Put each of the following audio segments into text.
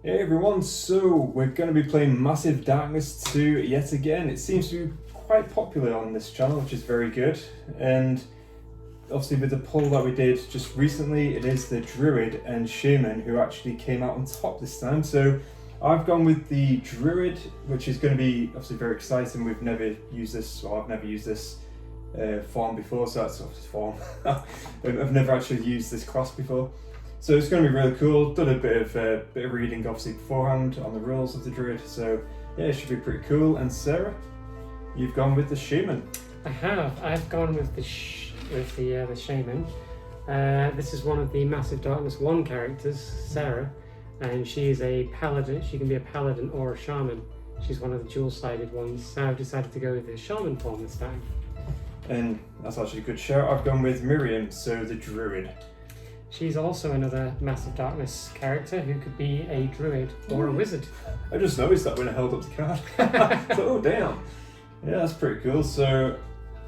Hey everyone, so we're going to be playing Massive Darkness 2 yet again. It seems to be quite popular on this channel, which is very good. And obviously with the poll that we did just recently, it is the Druid and Shaman who actually came out on top this time. So I've gone with the Druid, which is going to be obviously very exciting. We've never used this, or I've never used this form before, so that's obviously form. I've never actually used this class before. So it's going to be really cool. Done a bit of reading obviously beforehand on the rules of the Druid, so yeah, it should be pretty cool. And Sarah, you've gone with the Shaman. I have. I've gone with the Shaman. This is one of the Massive Darkness 1 characters, Sarah, and she is a paladin. She can be a paladin or a shaman. She's one of the dual-sided ones, so I've decided to go with the shaman form this time. And that's actually a good shout. I've gone with Miriam, so the Druid. She's also another Massive Darkness character who could be a druid or a wizard. I just noticed that when I held up the card. So, oh damn. Yeah, that's pretty cool. So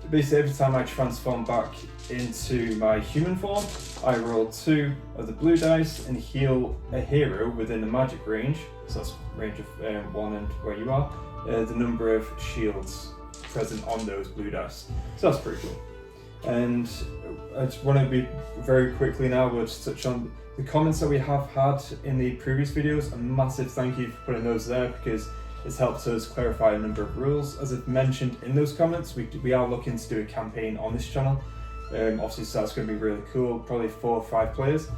basically every time I transform back into my human form, I roll 2 of the blue dice and heal a hero within the magic range. So that's range of 1 and where you are, the number of shields present on those blue dice. So that's pretty cool. And I just want to be very quickly now, we'll just touch on the comments that we have had in the previous videos. A massive thank you for putting those there because it's helped us clarify a number of rules. As I've mentioned in those comments, we are looking to do a campaign on this channel. Obviously, so that's going to be really cool, probably 4 or 5 players.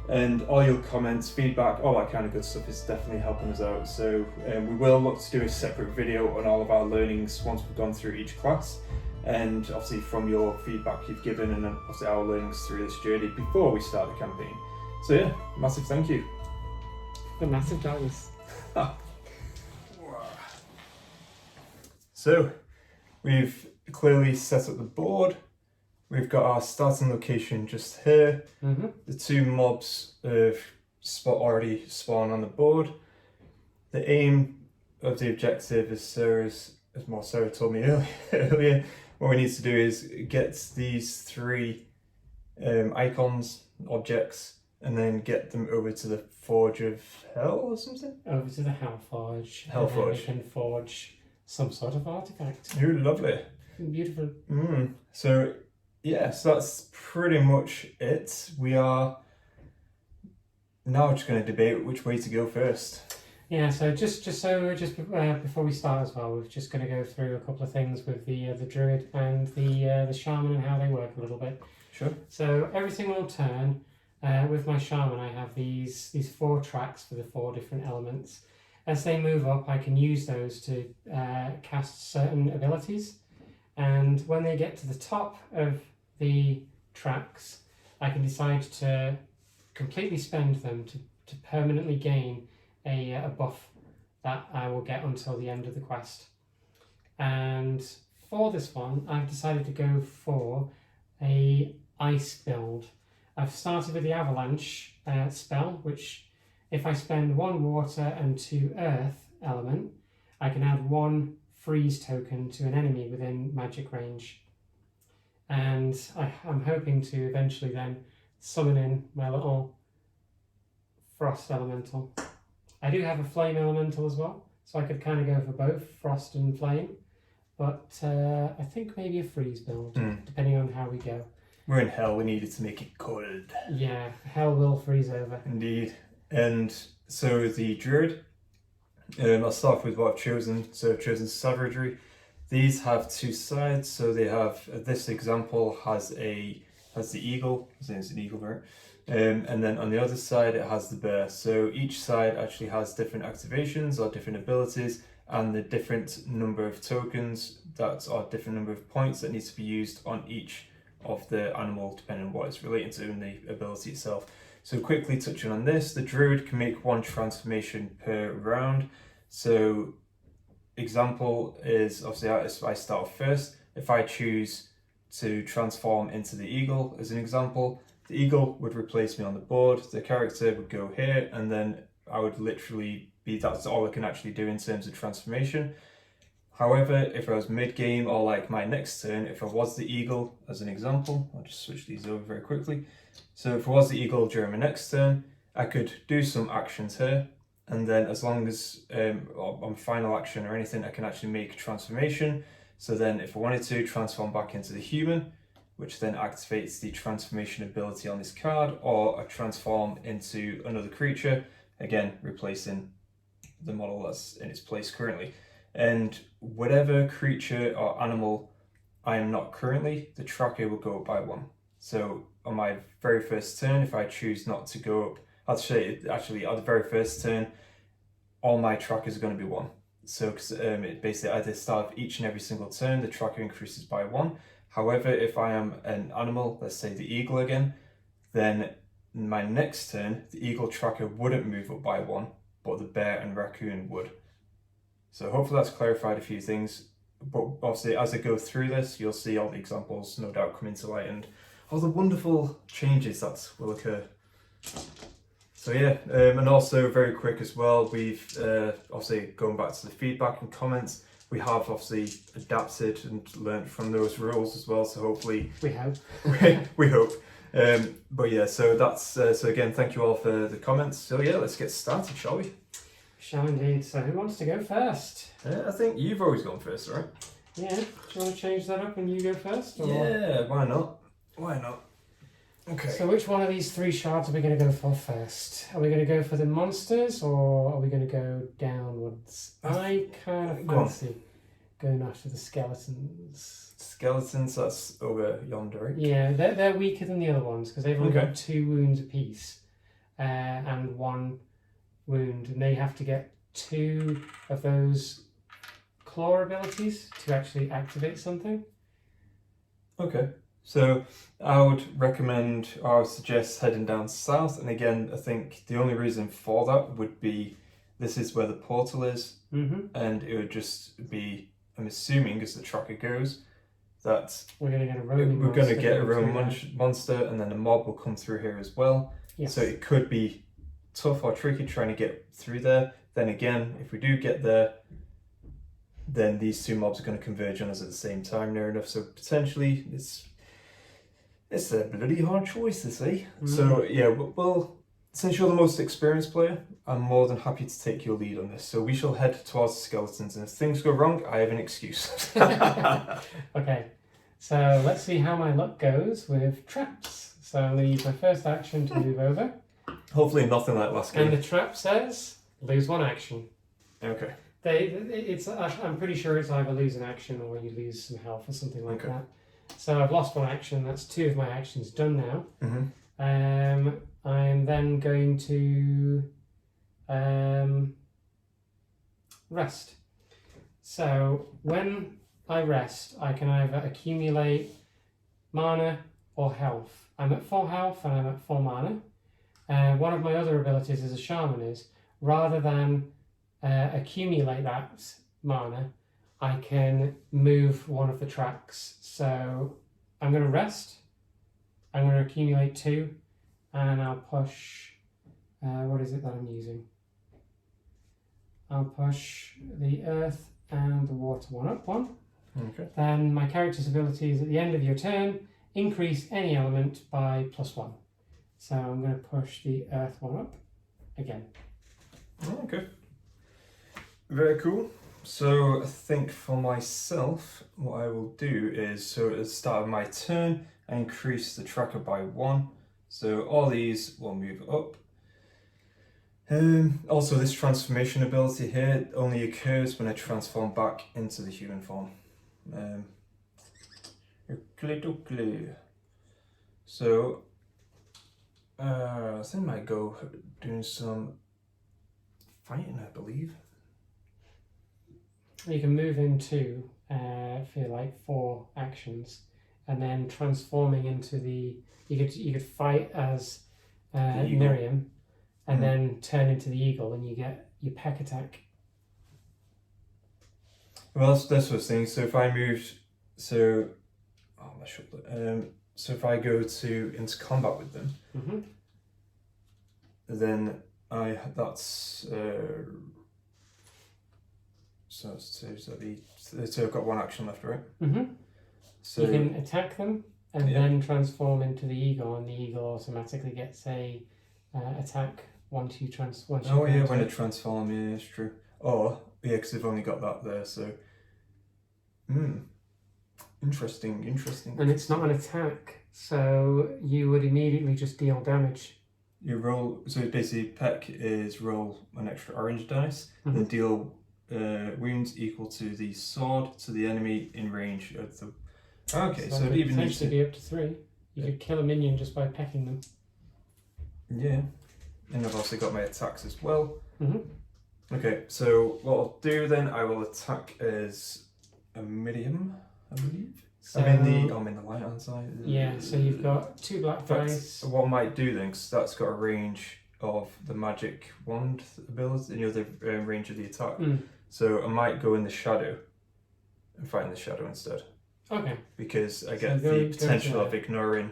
And all your comments, feedback, all that kind of good stuff is definitely helping us out. So we will look to do a separate video on all of our learnings once we've gone through each class. And obviously from your feedback you've given and obviously our learnings through this journey before we start the campaign. So yeah, massive thank you. The Massive Darkness. So we've clearly set up the board. We've got our starting location just here. The 2 mobs already spawn on the board. The aim of the objective is Sarah told me earlier, what we need to do is get these 3 icons, objects, and then get them over to the Forge of Hell or something? Over to the Hell Forge. Hell Forge. We can forge some sort of artifact. Ooh, lovely. Beautiful. So, yeah, so that's pretty much it. We are now just going to debate which way to go first. Yeah, so just before we start as well, we're just going to go through a couple of things with the Druid and the Shaman and how they work a little bit. Sure. So every single turn, with my Shaman, I have these 4 tracks for the 4 different elements. As they move up, I can use those to cast certain abilities, and when they get to the top of the tracks, I can decide to completely spend them to permanently gain a buff that I will get until the end of the quest. And for this one, I've decided to go for a ice build. I've started with the avalanche spell, which if I spend 1 water and 2 earth element, I can add 1 freeze token to an enemy within magic range. And I'm hoping to eventually then summon in my little frost elemental. I do have a flame elemental as well, so I could kind of go for both frost and flame, but I think maybe a freeze build, depending on how we go. We're in hell, we needed to make it cold. Yeah, hell will freeze over. Indeed. And so the Druid, I'll start with what I've chosen. So I've chosen Savagery. These have 2 sides, so they have, this example has the eagle, I think it's an eagle, right? And then on the other side it has the bear. So each side actually has different activations or different abilities and the different number of tokens that are different number of points that need to be used on each of the animal depending on what it's relating to and the ability itself. So quickly touching on this, the Druid can make 1 transformation per round. So example is obviously I start off first. If I choose to transform into the eagle as an example, the eagle would replace me on the board, the character would go here, and then I would literally be, that's all I can actually do in terms of transformation. However, if I was mid-game or like my next turn, if I was the eagle as an example, I'll just switch these over very quickly. So if I was the eagle during my next turn, I could do some actions here, and then as long as on final action or anything, I can actually make a transformation. So then if I wanted to transform back into the human, which then activates the transformation ability on this card, or I transform into another creature, again replacing the model that's in its place currently. And whatever creature or animal I am not currently, the tracker will go up by 1. So on my very first turn, if I choose not to go up, actually on the very first turn, all my trackers are going to be 1. So it basically at the start of each and every single turn, the tracker increases by 1. However, if I am an animal, let's say the eagle again, then my next turn, the eagle tracker wouldn't move up by 1, but the bear and raccoon would. So hopefully that's clarified a few things. But obviously, as I go through this, you'll see all the examples no doubt come into light and all the wonderful changes that will occur. So yeah, and also very quick as well, we've obviously going back to the feedback and comments, we have obviously adapted and learned from those rules as well. So hopefully We have. we hope. But yeah, so that's so again, thank you all for the comments. So yeah, let's get started, shall we? Shall indeed. So who wants to go first? I think you've always gone first, right? Yeah. Do you want to change that up and you go first? Or? Yeah, why not? Why not? Okay. So which one of these 3 shards are we going to go for first? Are we going to go for the monsters or are we going to go downwards? I kind of fancy going after the skeletons. Skeletons, that's over yonder, right? Yeah, they're weaker than the other ones because they've only Okay. got 2 wounds apiece and 1 wound, and they have to get 2 of those claw abilities to actually activate something. Okay. So I would recommend, or I would suggest heading down south. And again, I think the only reason for that would be this is where the portal is, and it would just be, I'm assuming as the tracker goes, that we're going to get a roaming we're going to get a monster roaming monster, and then a mob will come through here as well. Yes. So it could be tough or tricky trying to get through there. Then again, if we do get there, then these 2 mobs are going to converge on us at the same time near enough. So potentially it's a bloody hard choice, this, eh? So yeah, well, since you're the most experienced player, I'm more than happy to take your lead on this. So we shall head towards the skeletons, and if things go wrong, I have an excuse. Okay, so let's see how my luck goes with traps. So I'm going to use my first action to move over. Hopefully nothing like last game. And the trap says, lose 1 action. Okay. I'm pretty sure it's either lose an action or you lose some health or something like Okay. that. So I've lost 1 action, that's 2 of my actions done now. I'm then going to rest. So when I rest, I can either accumulate mana or health. I'm at 4 health and I'm at 4 mana. One of my other abilities as a shaman is, rather than accumulate that mana, I can move one of the tracks. So I'm going to rest, I'm going to accumulate 2, and I'll push, what is it that I'm using? I'll push the earth and the water one up 1. Okay. Then my character's abilities at the end of your turn increase any element by +1. So I'm going to push the earth one up again. Okay. Very cool. So I think for myself, what I will do is, so at the start of my turn, I increase the tracker by 1. So all these will move up. Also, this transformation ability here only occurs when I transform back into the human form. So I think I might go doing some fighting, I believe. You can move into for like 4 actions, and then transforming into the you could fight as Miriam, and then turn into the eagle, and you get your peck attack. Well, that's what I was saying. So if I moved, so if I go into combat with them, then that's so I've got 1 action left, right? So you can attack them and then transform into the eagle, and the eagle automatically gets a attack once you Oh yeah, go when to it transform, yeah, it's true. Or yeah, because they've only got that there, so. Interesting. And it's not an attack, so you would immediately just deal damage. You roll, so basically Peck is roll an extra orange dice, Mm-hmm. then deal wounds equal to the sword to the enemy in range of the. Okay, so it it would even needs potentially to. be up to 3. You could kill a minion just by pecking them. Yeah, and I've also got my attacks as well. Mm-hmm. Okay, so what I'll do then, I will attack as a medium, I believe. So, I'm in the light hand side. Yeah, so you've got 2 black dice. What I might do then, because that's got a range of the magic wand ability, the range of the attack. So I might go in the shadow and fight in the shadow instead. Okay. Because I get the potential of ignoring.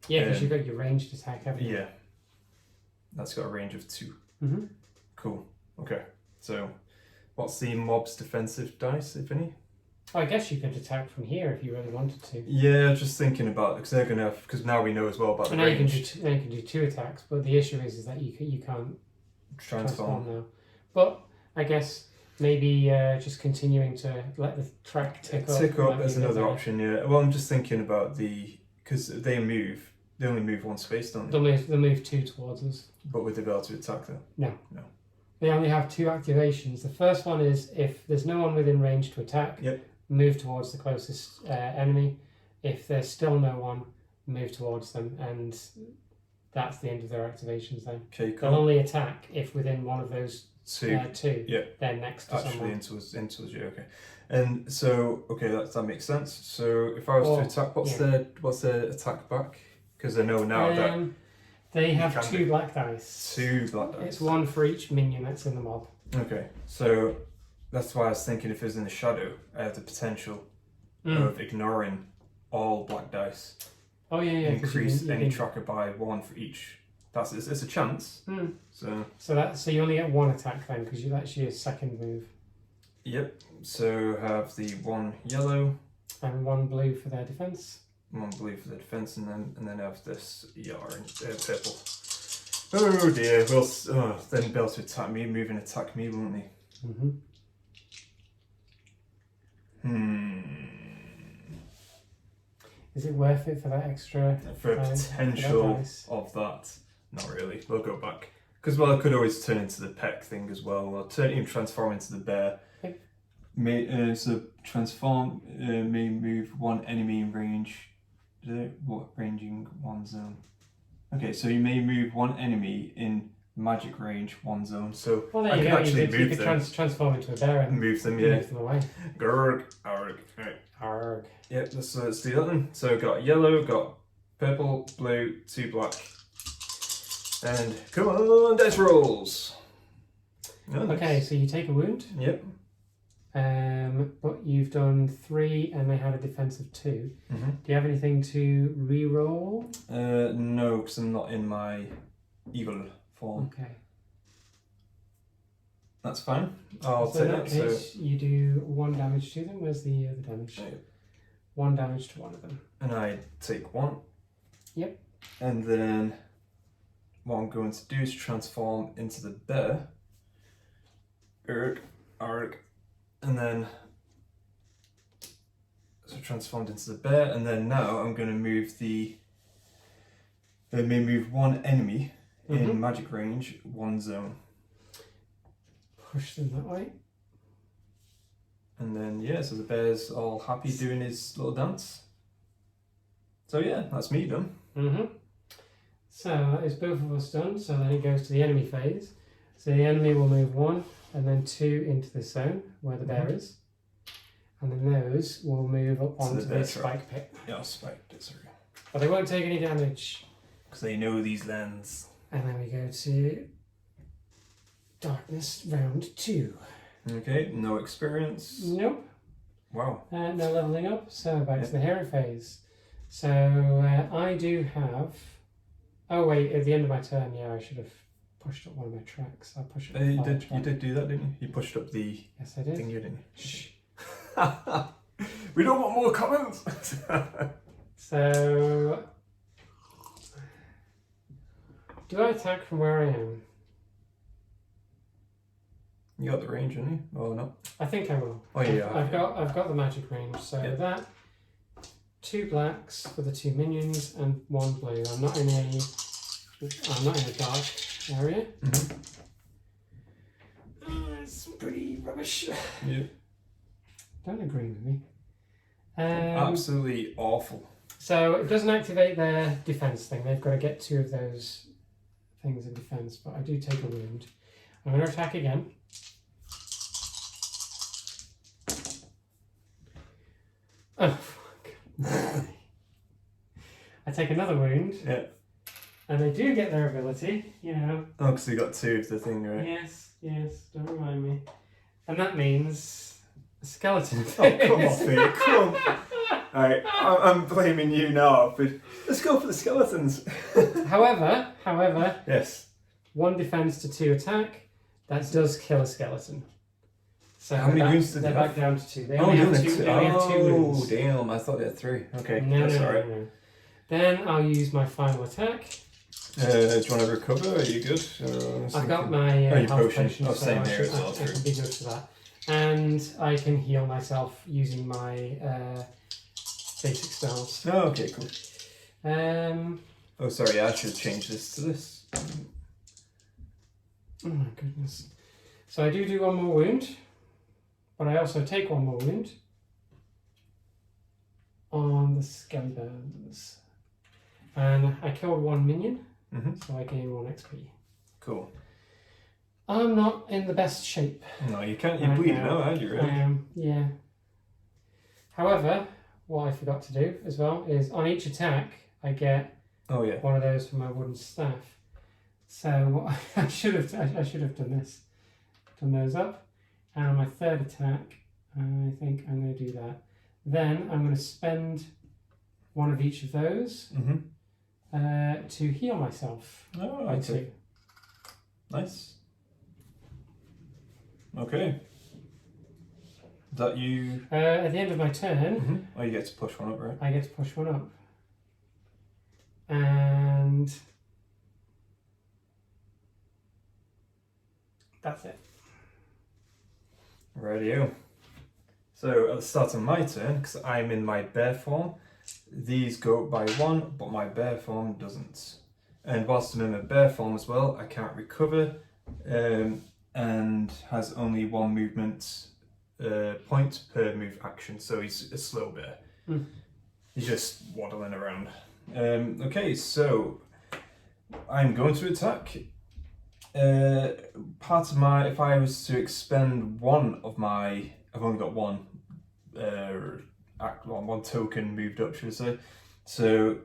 Yeah, because you've got your ranged attack, haven't you? Yeah. That's got a range of 2. Mm-hmm. Cool. Okay. So, what's the mob's defensive dice, if any? I guess you could attack from here if you really wanted to. Yeah, just thinking about it, because now we know as well about the range. Now you can do 2 attacks, but the issue is that you can't Transform now. But I guess maybe just continuing to let the track tick up. Tick up as another option, yeah. Well, I'm just thinking about because they only move 1 space, don't they? They'll move 2 towards us. But would they be able to attack them? No. They only have 2 activations. The first one is if there's no one within range to attack, move towards the closest enemy. If there's still no one, move towards them, and that's the end of their activations then. Okay, cool. They'll only attack if within one of those 2, yeah, they're next to someone. Into us, yeah, okay. And so, okay, that makes sense. So if I was to attack, what's their attack back? Because I know now that they have 2 black dice. 2 black dice. It's 1 for each minion that's in the mob. Okay, so that's why I was thinking if it was in the shadow, I have the potential of ignoring all black dice. Oh yeah. Increase any tracker by 1 for each. It's a chance. So you only get 1 attack then, because that's your second move. Yep. So have the 1 yellow and 1 blue for their defense. 1 blue for the defense, and then have this purple. Oh dear. Well, then be able to attack me, move and attack me, won't they? Mm-hmm. Is it worth it for that extra? For potential of that, not really. We'll go back because I could always turn into the peck thing as well. I'll transform into the bear. Okay. So transform may move 1 enemy in range. Ranging 1 zone? Okay, so you may move 1 enemy in magic range 1 zone. So there you go. You could transform into a bear and move them. Move them away. Arg. Right. Arg. Yep, let's do that then. So got yellow, got purple, blue, 2 black. And come on, dice rolls. Okay, so you take a wound. Yep. But you've done 3 and they had a defense of 2. Mm-hmm. Do you have anything to re-roll? No, because I'm not in my evil form. Okay. That's fine. I'll So take in that case, you do 1 damage to them. Where's the damage? 1 damage to one of them. And I take 1. Yep. And then what I'm going to do is transform into the bear. Arg. And then so transformed into the bear, and then now I'm going to move may move 1 enemy in magic range 1 zone. Push them that way. And then so the bear's all happy doing his little dance. So that's me done. So that is both of us done. So then it goes to the enemy phase. So the enemy will move 1 and then 2 into the zone where the bear is. And then those will move up onto the spike pit. Yeah, spiked it, sorry. But they won't take any damage. Because they know these lands. And then we go to darkness round 2. Okay, no experience. Nope. Wow. No leveling up. So back to the hero phase. So I do have. Oh wait, at the end of my turn, I should have pushed up one of my tracks. I'll push up. You did do that, didn't you? You pushed up the thing, you didn't. Shh. We don't want more comments. So Do I attack from where I am? You got the range, haven't you? Oh no. I think I will. Oh yeah. I've got the magic range, so Yeah. that 2 blacks for the 2 minions and 1 blue. I'm not in a dark area. It's pretty rubbish. Yeah. Don't agree with me. Absolutely awful. So it doesn't activate their defense thing. They've got to get 2 of those things in defense, but I do take a wound. I'm going to attack again. Oh, fuck. I take another wound. Yeah. And they do get their ability, you know. Oh, because you got 2 of the thing, right? Yes, don't remind me. And that means a skeleton. Oh, come off it, come. Alright, I'm blaming you now, but let's go for the skeletons. However, Yes. 1 defense to 2 attack, that does kill a skeleton. So how many wounds did they're they have? back down to 2. They only have 2. They only have 2 wounds. Oh, damn! I thought they had 3. Okay, No, that's alright. no. Then I'll use my final attack. Do you want to recover? Are you good? I've got my your health potion. potion, Oh, so same I here should, as well, I true. can be good for that. And I can heal myself using my basic spells. Oh, okay, cool. Oh Oh, sorry, I should change this to this. my goodness. So I do 1 more wound, but I also take 1 more wound on the skeletons. And I killed 1 minion, so I gain 1 XP. Cool. I'm not in the best shape. No, you can't. You're bleeding out, aren't you, really? Yeah. However, what I forgot to do as well is on each attack I get Oh yeah. 1 of those for my wooden staff. So what I should have done this, done those up, and on my 3rd attack, I think I'm going to do that. Then I'm going to spend 1 of each of those to heal myself Oh, by okay. 2. Nice. Okay. Is that you? At the end of my turn, Oh, you get to push 1 up, right? I get to push 1 up. And that's it. Radio. So at the start of my turn, because I'm in my bear form, these go up by 1, but my bear form doesn't. And whilst I'm in my bear form as well, I can't recover, and has only 1 movement point per move action. So he's a slow bear. He's just waddling around. Okay, so I'm going to attack. Part of my, if I was to expend 1 of my, I've only got 1 1 token moved up, should I say. So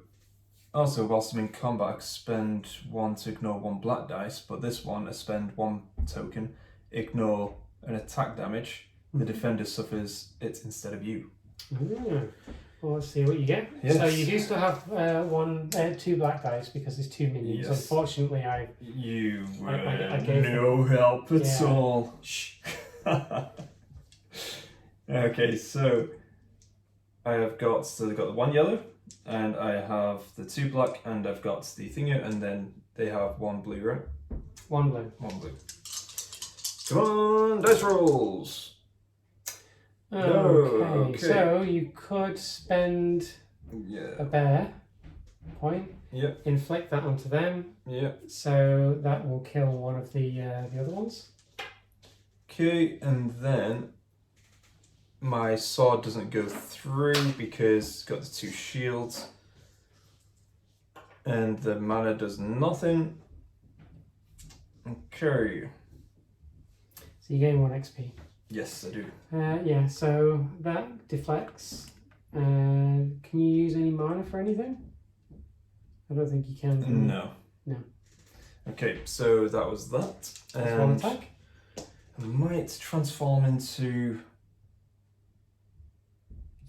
also whilst I'm in combat, I spend 1 to ignore 1 black dice, but this one I spend 1 token, ignore an attack damage. The defender suffers it instead of you. Well, let's see what you get. Yes. So you do still have 2 black dice because there's 2 minions. Yes. Unfortunately, You were I gave no help at Yeah. all. Shh. Okay, so I've got the 1 yellow, and I have the 2 black, and I've got the thingy, and then they have 1 blue, right? 1 blue. 1 blue. Come on, dice rolls. Okay. Okay. So you could spend Yeah. a bear point, Yep. inflict that onto them, Yep. so that will kill 1 of the other ones. Okay, and then my sword doesn't go through because it's got the 2 shields, and the mana does nothing. Okay. So you gain 1 XP. Yes, I do. Yeah, so that deflects. Can you use any mana for anything? I don't think you can. Can you? No. No. Okay, so that was that. That's 1 attack. I might transform into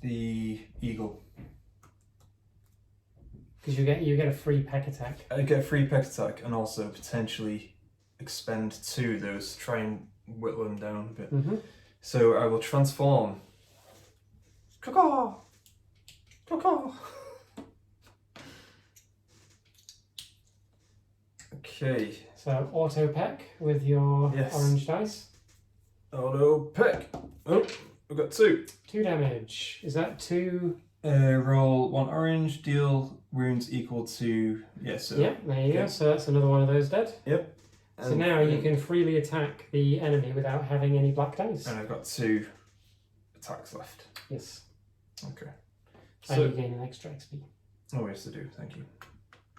the eagle. Because you get a free peck attack. I get a free peck attack and also potentially expend 2 of those to try and whittle them down a bit. So I will transform. Caw-caw! Caw-caw! Okay. So auto peck with your Yes. orange dice. Auto peck. Oh, we've got 2. 2 damage. Is that 2? Roll 1 orange, deal wounds equal to... Yeah, so... Yep, there you go. So that's another one of those dead. Yep. So now you can freely attack the enemy without having any black dice. And I've got 2 attacks left. Yes. Okay. And So... you gain an extra XP. Oh, yes, I do. Thank you.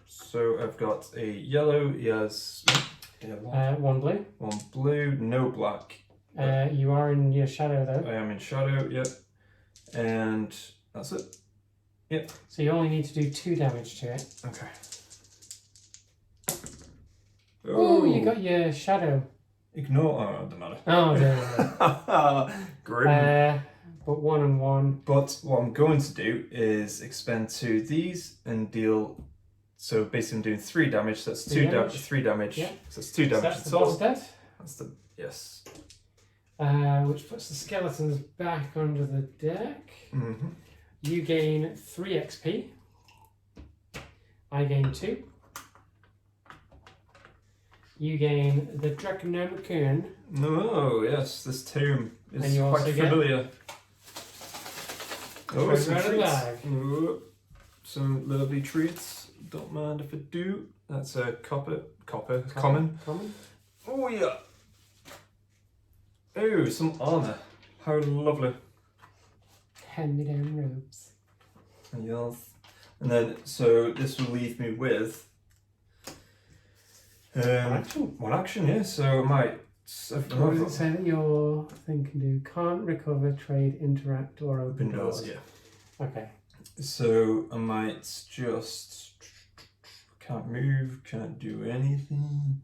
So I've got a yellow. He has... Yeah, 1 blue. 1 blue, no black. You are in your shadow though. I am in shadow, yep. And that's it. Yep. So you only need to do 2 damage to it. Okay. Oh, you got your shadow. Ignore. Oh, it doesn't matter. Oh, there you Grim. but 1 and 1. But what I'm going to do is expend 2 of these and deal. So basically, I'm doing 3 damage. So that's 2 damage. 3 damage. Yeah. So that's 2 damage. So that's the boss dead. That's the yes. Which puts the skeletons back under the deck. Mm-hmm. You gain 3 XP. I gain 2. You gain the Draconomicon. No, yes, this tomb And is you quite also get- familiar. Oh, Treasure some out of the treats. bag. Oh, some lovely treats. Don't mind if I do. That's a common. Common. Oh yeah. Oh, some armor. How lovely. Hand me down robes. Yes. And then, so this will leave me with Action. 1 action, yeah. So I might. What does it say that your thing can do? Can't recover, trade, interact, or open doors. Yeah. Okay. So I might just can't move, can't do anything.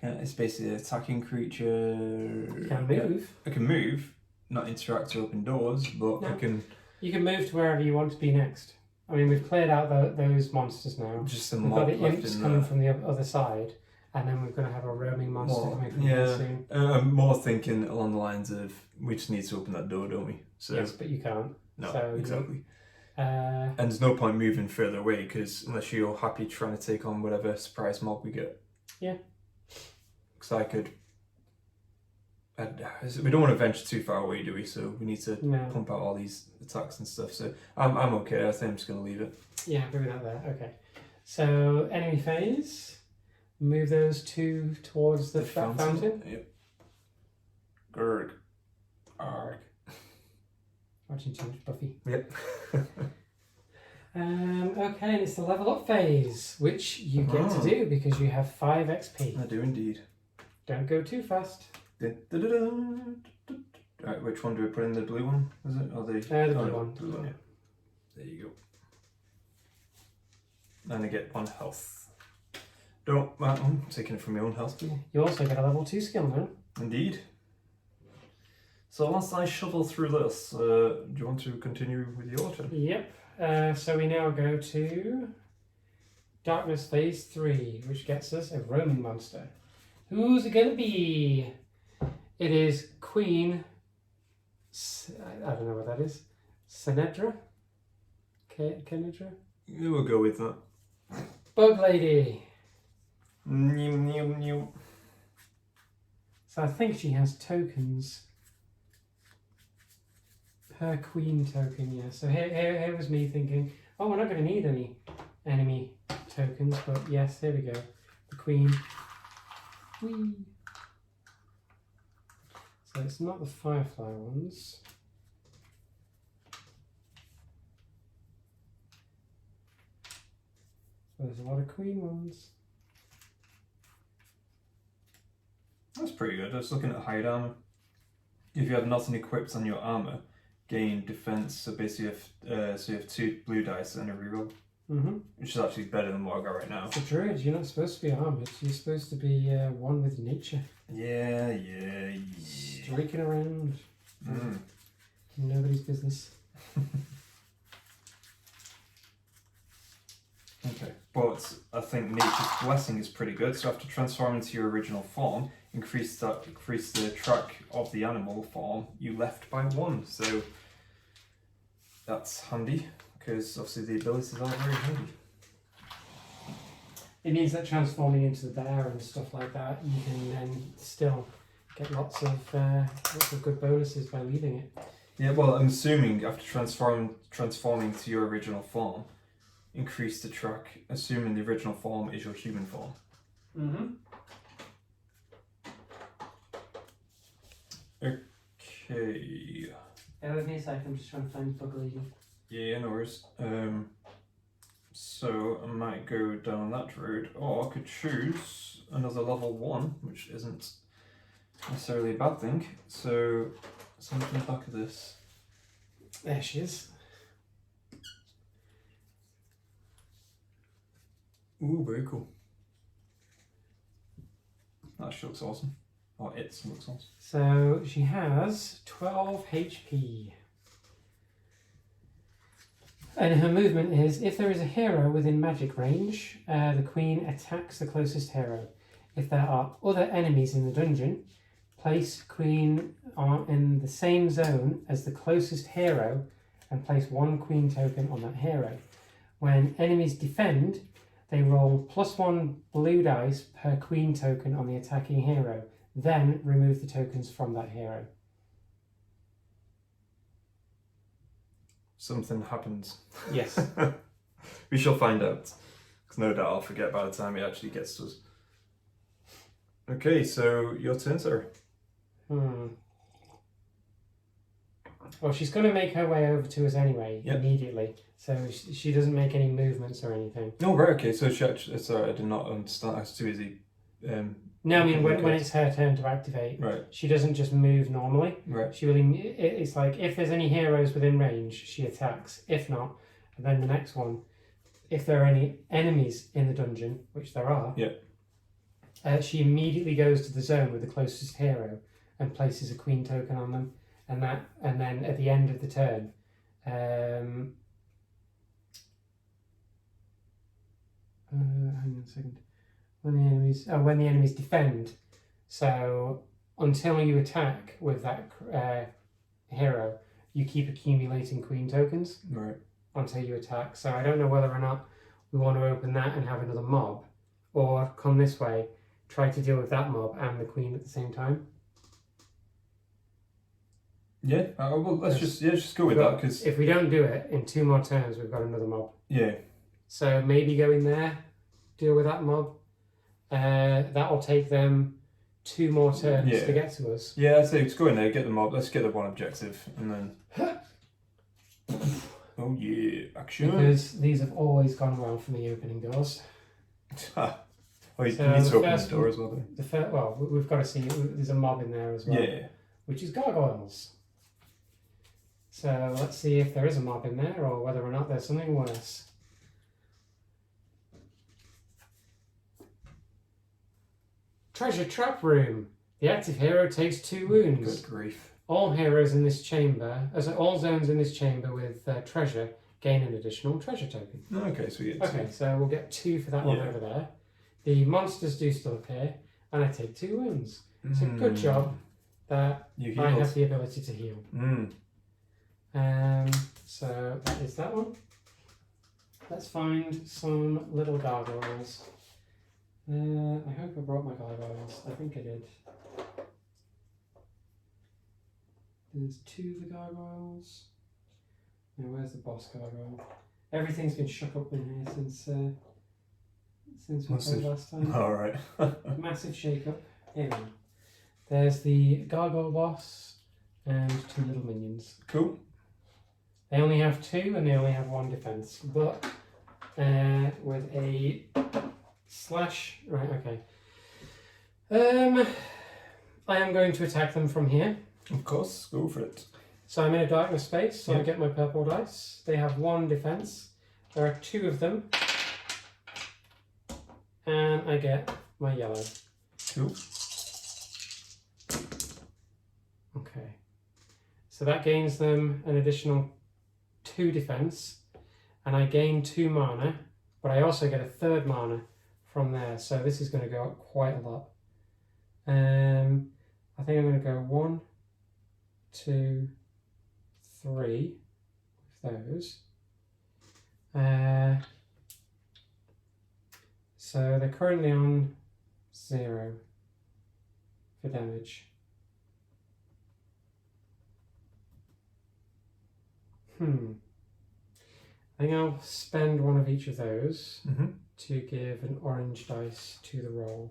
It's basically an attacking creature. You can move. I can move, not interact or open doors, but No. I can You can move to wherever you want to be next. I mean, we've cleared out those monsters now. just a We've got mob the left imps in coming there. from the other side, and then we're going to have a roaming monster More, coming from yeah. here soon. I'm more thinking along the lines of we just need to open that door, don't we? So Yes, but you can't. no, so exactly. Uh, And there's no point moving further away because unless you're happy trying to take on whatever surprise mob we get. Yeah. Because I could. We don't want to venture too far away, do we? So we need to no. pump out all these attacks and stuff. So I'm okay. I think I'm just going to leave it. Yeah, happy with that there. Okay. So, enemy phase. Move those 2 towards the fountain. Yep. Gurg. Arg. Watching too much Buffy. Yep. Okay, and it's the level up phase, which you get to do because you have 5 XP. I do indeed. Don't go too fast. Right, which one do we put in? The blue one? Is it? Or the Blue one. Blue one. Yeah. There you go. And I get 1 health. Don't. I'm taking it from my own health pool. You also get a level 2 skill now. Indeed. So once I shovel through this, do you want to continue with your turn? Yep. So we now go to Darkness Phase 3, which gets us a roaming monster. Who's it going to be? It is Queen... I don't know what that is. Senedra? Kenedra? Yeah, we'll go with that. Bug Lady. New. So I think she has tokens. Per Queen token, yeah. So here was me thinking, oh, we're not going to need any enemy tokens, but yes, here we go. The Queen. Whee. So it's not the Firefly ones. So there's a lot of Queen ones. That's pretty good. I was looking at hide armor. If you have nothing equipped on your armor, gain defense. So basically, you have 2 blue dice and a reroll, which is actually better than what I got right now. It's a druid. You're not supposed to be armored. You're supposed to be one with nature. Yeah. Streaking around. Mm. Nobody's business. Okay, but I think Nature's Blessing is pretty good. So after transforming to your original form, increase the track of the animal form you left by 1. So that's handy because obviously the abilities are very handy. it means that transforming into the bear and stuff like that, you can then still get lots of good bonuses by leaving it. Yeah, well, I'm assuming after transforming to your original form, increase the track, assuming the original form is your human form. Mm-hmm. Okay. Bear with me a second, I'm just trying to find Bug Lady. Yeah, no worries. So I might go down that road, or I could choose another level 1, which isn't necessarily a bad thing. So something in the back of this. There she is. Ooh, very cool. That she looks awesome. Or it looks awesome. So she has 12 HP. And her movement is, if there is a hero within magic range, the queen attacks the closest hero. If there are other enemies in the dungeon, place queen in the same zone as the closest hero and place 1 queen token on that hero. When enemies defend, they roll +1 blue dice per queen token on the attacking hero. Then remove the tokens from that hero. Something happens. Yes. We shall find out. Because no doubt I'll forget by the time it actually gets to us. Okay, so your turn, sir. Well, she's going to make her way over to us anyway, Yep. immediately. So she doesn't make any movements or anything. No, right, okay, so she actually, sorry, I did not understand. That's too easy. No, I mean, when okay. it's her turn to activate, Right, she doesn't just move normally. right. She will. It's like if there's any heroes within range, she attacks. If not, and then the next one, if there are any enemies in the dungeon, which there are, Yeah. She immediately goes to the zone with the closest hero and places a queen token on them, and then at the end of the turn, hang on a second. When the enemies defend, so until you attack with that hero, you keep accumulating queen tokens Right. until you attack. So I don't know whether or not we want to open that and have another mob, or come this way, try to deal with that mob and the queen at the same time. Yeah, well, let's just go with that, because... If we don't do it, in 2 more turns, we've got another mob. Yeah. So maybe go in there, deal with that mob. That'll take them 2 more turns to get to us. Yeah, I'd say let's go in there, get the mob, let's get the one objective, and then... Oh yeah, action! Because these have always gone well for me opening doors. Oh, you need to open the door as well, don't you? We've got to see, there's a mob in there as well. Yeah. Which is gargoyles. So let's see if there is a mob in there, or whether or not there's something worse. Treasure trap room. The active hero takes 2 wounds. Good grief. All heroes in this chamber, all zones in this chamber with treasure, gain an additional treasure token. Okay, so we get 2. Okay, so we'll get 2 for that one over there. The monsters do still appear, and I take 2 wounds. It's a good job that I have the ability to heal. So that is that one. Let's find some little gargoyles. I hope I brought my gargoyles. I think I did. There's 2 of the gargoyles. Now where's the boss gargoyle? Everything's been shook up in here since we played last time. Alright. Massive shake up. Here we go. There's the gargoyle boss and 2 little minions. Cool. They only have 2 and they only have 1 defense, but with a slash. Right, okay. I am going to attack them from here. Of course, go for it. So I'm in a darkness space, so I get my purple dice. They have 1 defense. There are 2 of them. And I get my yellow. Cool. Okay. So that gains them an additional 2 defense. And I gain 2 mana, but I also get a 3rd mana from there. So this is going to go up quite a lot. I think I'm going to go 1, 2, 3 with those. So they're currently on 0 for damage. I think I'll spend one of each of those to give an orange dice to the roll.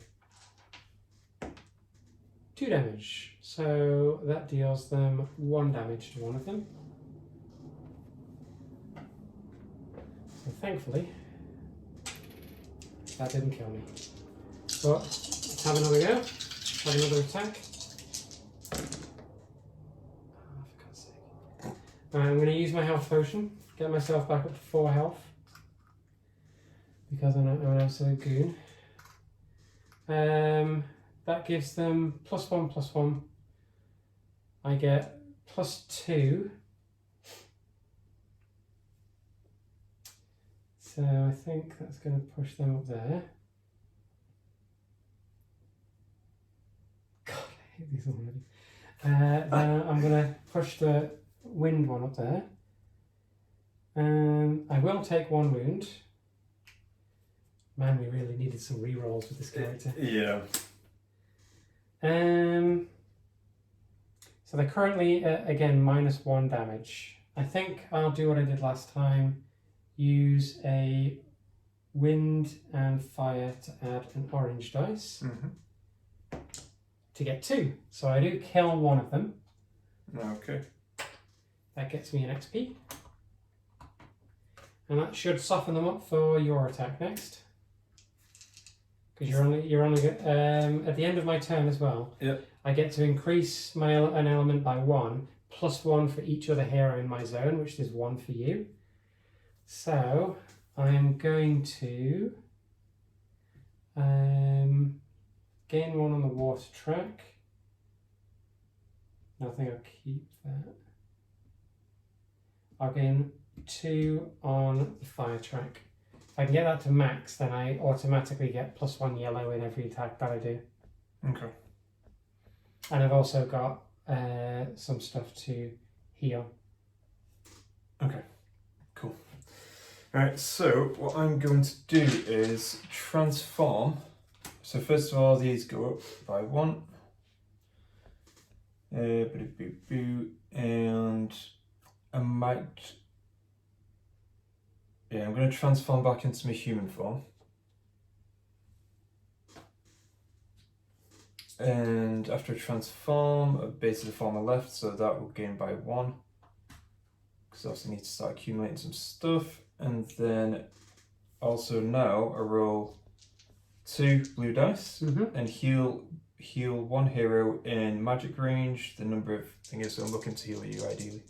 2 damage. So that deals them 1 damage to one of them. So thankfully, that didn't kill me. But let's have another go. Have another attack. Oh, for God's sake. Alright, I'm going to use my health potion. Get myself back up to 4 health. Because I'm an absolute goon. That gives them +1/+1. I get +2. So I think that's going to push them up there. God, I hate these already. Then I'm going to push the wind one up there. I will take 1 wound. Man, we really needed some rerolls with this character. Yeah. So they're currently, again, -1 damage. I think I'll do what I did last time. Use a wind and fire to add an orange dice to get 2. So I do kill one of them. Okay. That gets me an XP. And that should soften them up for your attack next. Because you're only at the end of my turn as well. Yep. I get to increase an element by 1, +1 for each other hero in my zone, which is 1 for you. So I am going to gain 1 on the water track. I think I'll keep that. I'll gain 2 on the fire track. If I can get that to max, then I automatically get +1 yellow in every attack that I do. Okay. And I've also got some stuff to heal. Okay. Cool. Alright, so what I'm going to do is transform. So first of all, these go up by 1. And I might... Yeah, I'm going to transform back into my human form. And after I transform, I basically form a left, so that will gain by 1. Because I also need to start accumulating some stuff. And then also now I roll 2 blue dice and heal 1 hero in magic range. The number of things is, so I'm looking to heal you ideally.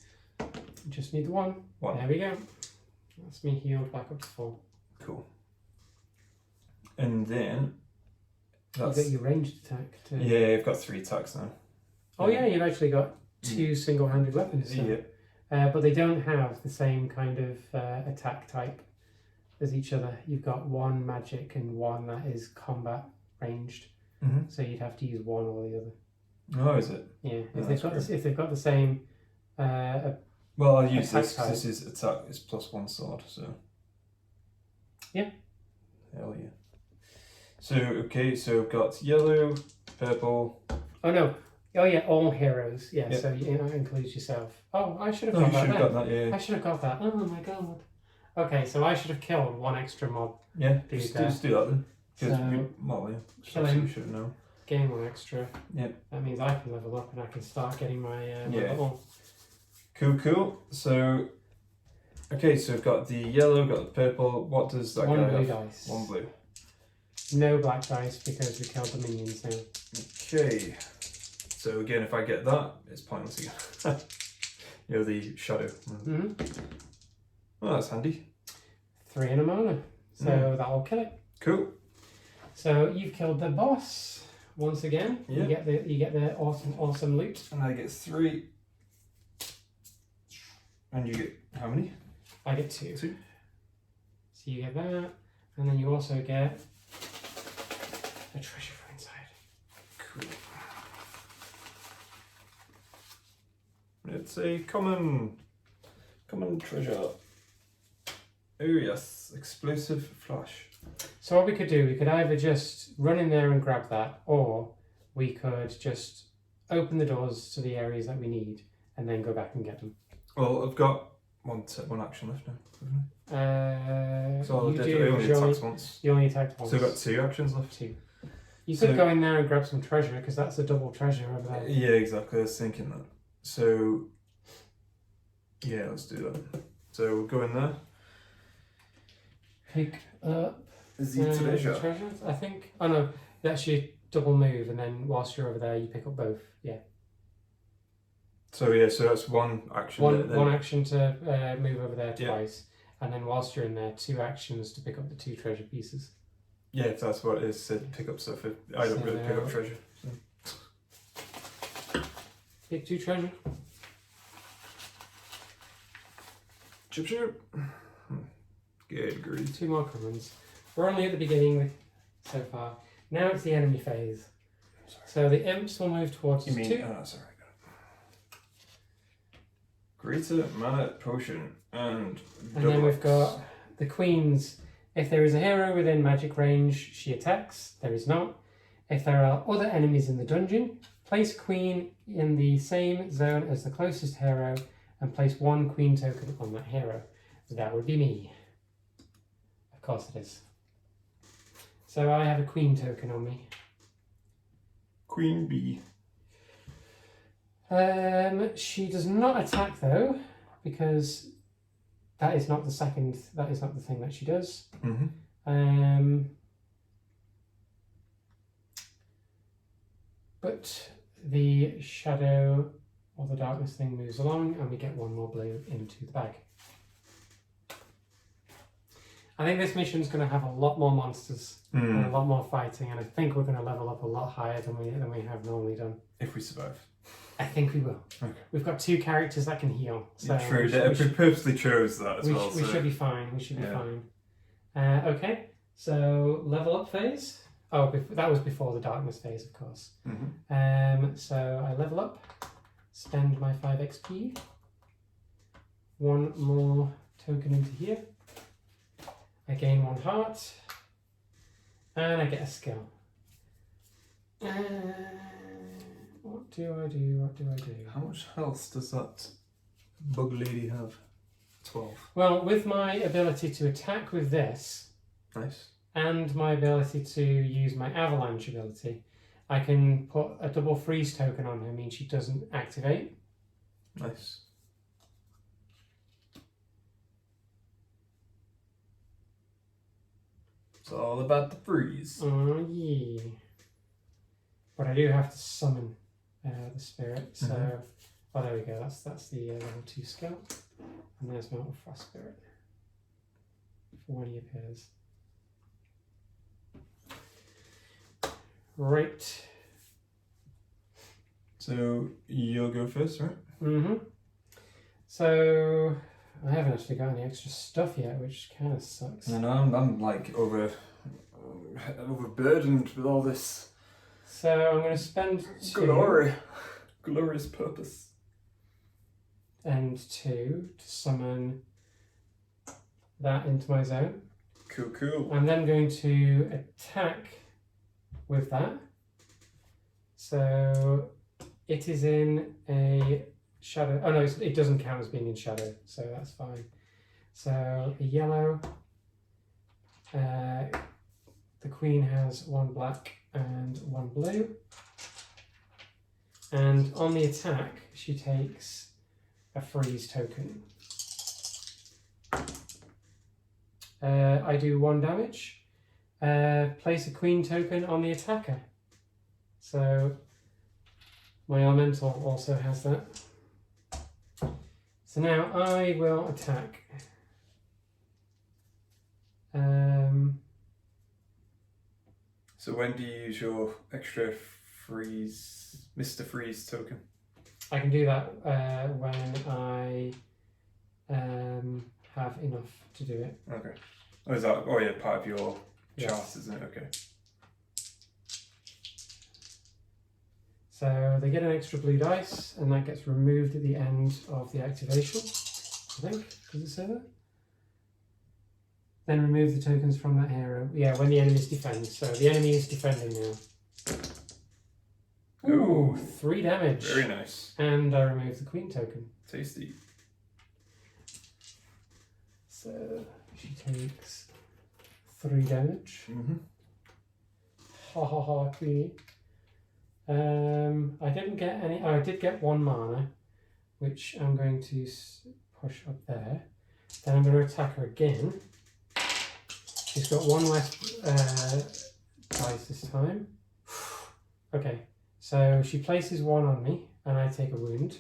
Just need the 1. There we go. That's me healed back up to 4. Cool. And then that's... You've got your ranged attack too. Yeah, I've got 3 attacks now. Oh yeah, you've actually got 2 single-handed weapons. So. Yeah. But they don't have the same kind of attack type as each other. You've got 1 magic and 1 that is combat ranged. So you'd have to use 1 or the other. Oh, is it? Yeah. If they've got the same well, I'll use this type. because this is attack is +1 sword, so. Yeah. Hell yeah. So, okay, so I've got yellow, purple. Oh no. Oh yeah, all heroes. Yeah, Yep. so that includes yourself. Oh, I should have Oh, got you that. should have got that, yeah. I should have got that. Oh my god. Okay, so I should have killed 1 extra mob. Yeah, just do that then. So, Well, yeah. kill him. You should have known. Gain 1 extra. Yep. That means I can level up and I can start getting my level. Cool. So, okay, so I've got the yellow, got the purple. What does that 1 guy blue have? dice. 1 blue. No black dice because we killed the minions now. Okay. So again, if I get that, it's pointless again. You know, the shadow. Well, that's handy. 3 in a mana. So that'll kill it. Cool. So you've killed the boss once again. Yeah. You get the awesome loot. And I get 3. And you get how many? I get 2. 2. So you get that, and then you also get a treasure for inside. Cool. It's a common treasure. Oh yes, explosive flash. So what we could do, we could either just run in there and grab that, or we could just open the doors to the areas that we need and then go back and get them. Well, I've got one action left now, haven't I? So I You did, do, I only because attacked once. you only attacked once. So I've got 2 actions left. 2. You could So- go in there and grab some treasure, because that's a double treasure over there. Yeah, exactly. I was thinking that. So, yeah, let's do that. So we'll go in there. Pick up The treasure. treasures, I think. Oh no, that's your double move, and then whilst you're over there, you pick up both. Yeah. So yeah, so that's one action. One action to move over there Yeah. twice, and then whilst you're in there, 2 actions to pick up the 2 treasure pieces. Yeah, if that's what it is, said pick up stuff. I don't really pick up treasure. So. Pick 2 treasure. Chip chip. Good grief. 2 more commons. We're only at the beginning so far. Now it's the enemy phase. So the imps will move towards You us mean? 2. Sorry, I got it. Greater mana potion and. And then we've got the queens. If there is a hero within magic range, she attacks. There is not. If there are other enemies in the dungeon, place queen in the same zone as the closest hero and place 1 queen token on that hero. That would be me. Of course it is. So I have a queen token on me. Queen Bee. She does not attack though, because that is not the thing that she does. Mm-hmm. But the shadow or the darkness thing moves along and we get 1 more blue into the bag. I think this mission's going to have a lot more monsters and a lot more fighting, and I think we're going to level up a lot higher than we have normally done. If we survive. I think we will. Okay. We've got 2 characters that can heal. So True, we purposely chose that as well. we should be fine. We should be fine. Okay, so level up phase. Oh, that was before the darkness phase, of course. Mm-hmm. So I level up, spend my 5 XP, 1 more token into here. I gain 1 heart, and I get a skill. What do I do? What do I do? How much health does that bug lady have? 12. Well, with my ability to attack with this, Nice. and my ability to use my avalanche ability, I can put a double freeze token on her, means she doesn't activate. Nice. It's all about the freeze. Oh yeah. But I do have to summon the spirit, so oh, there we go. That's the level 2 skill, and there's my little frost spirit for when he appears. Right. So you'll go first, right? So I haven't actually got any extra stuff yet, which kind of sucks. No, I'm like overburdened with all this So I'm going to spend 2 glorious purpose. and 2 to summon that into my zone. Cool. I'm then going to attack with that. So it is in a shadow. Oh no, it doesn't count as being in shadow, so that's fine. So a yellow. The queen has 1 black and 1 blue. And on the attack, she takes a freeze token. I do 1 damage. Place a queen token on the attacker. So my elemental also has that. So now I will attack. So when do you use your extra freeze, Mr. Freeze token? I can do that when I have enough to do it. Okay. Oh, is that? Oh yeah, part of your Yes. chart, isn't it? Okay. So they get an extra blue dice, and that gets removed at the end of the activation. I think. Does it say that? Then remove the tokens from that hero. Yeah, when the enemies defend. So the enemy is defending now. Ooh, 3 damage. Very nice. And I remove the queen token. Tasty. So she takes 3 damage. Ha ha ha, queenie. I didn't get any. Oh, I did get 1 mana, which I'm going to push up there. Then I'm going to attack her again. She's got 1 less dice this time. Okay, so she places 1 on me, and I take a wound.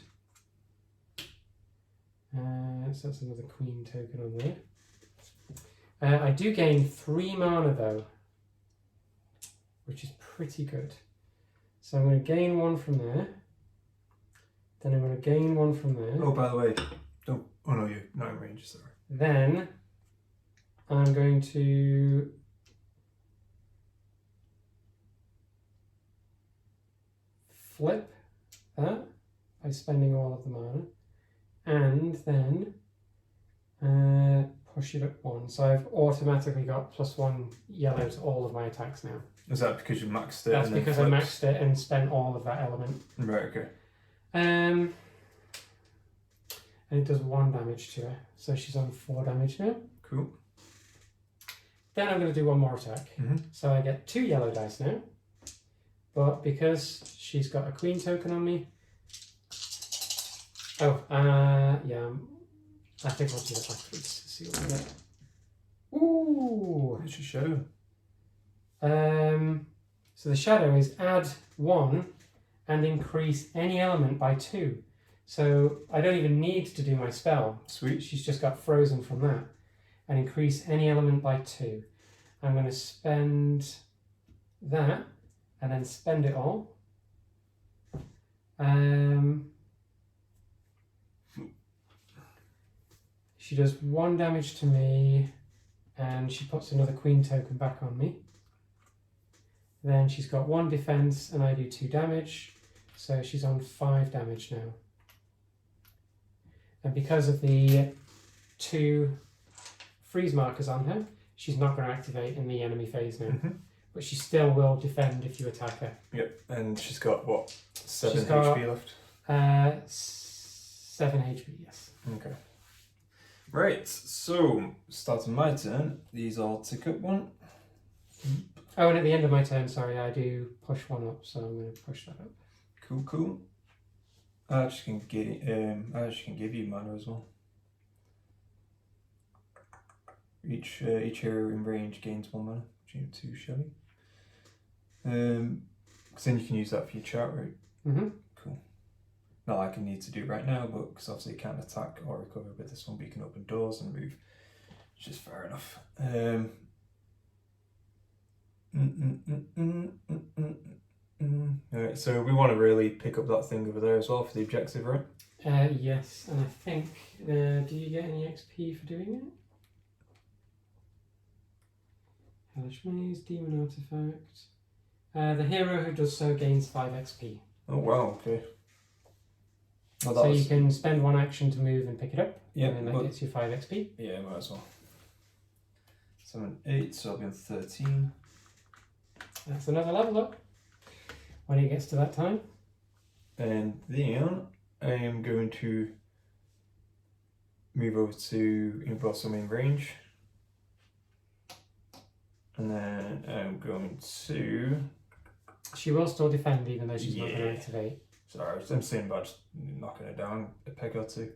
So that's another queen token on there. I do gain 3 mana though, which is pretty good. So I'm going to gain 1 from there. Then I'm going to gain 1 from there. Oh, by the way, don't. Oh no, you're not in range. Sorry. Then I'm going to flip that by spending all of the mana, and then push it up 1. So I've automatically got +1 yellow to all of my attacks now. Is that because you maxed it? That's because I maxed it and spent all of that element. Right. Okay. And it does 1 damage to her, so she's on 4 damage now. Cool. Then I'm going to do 1 more attack. So I get 2 yellow dice now. But because she's got a queen token on me... Oh, yeah. I think I'll do that afterwards to see what we get. Ooh! It's a shadow. So the shadow is add 1 and increase any element by 2. So I don't even need to do my spell. Sweet. She's just got frozen from that. And increase any element by 2. I'm going to spend that and then spend it all. She does 1 damage to me and she puts another queen token back on me. Then she's got 1 defense and I do 2 damage. So she's on 5 damage now. And because of the 2 freeze markers on her, she's not going to activate in the enemy phase now. But she still will defend if you attack her. Yep, and she's got what? 7 She's got, HP left? 7 HP, yes. Okay. Right, so starting my turn, these all tick up 1. Oh, and at the end of my turn, sorry, I do push 1 up, so I'm going to push that up. Cool, cool. I actually can give you mana as well. Each hero in range gains 1 mana, which you have 2, shall we? Because then you can use that for your chart, right? Cool. Not like I need to do right now, but because obviously you can't attack or recover with this one, but you can open doors and move, which is fair enough. Alright, so we want to really pick up that thing over there as well for the objective, right? Yes, and I think, do you get any XP for doing it? Hellish Maze, Demon Artifact. The hero who does so gains 5 XP. Oh wow, okay. Well, so you can spend 1 action to move and pick it up, yeah, and then that gets you 5 XP. Yeah, might as well. So I'm at 8, so I'll be on 13. That's another level up when it gets to that time. And then I am going to move over to Blossom in range. And then I'm going to... She will still defend even though she's not going to activate. Sorry, I'm saying about just knocking her down a peg or 2.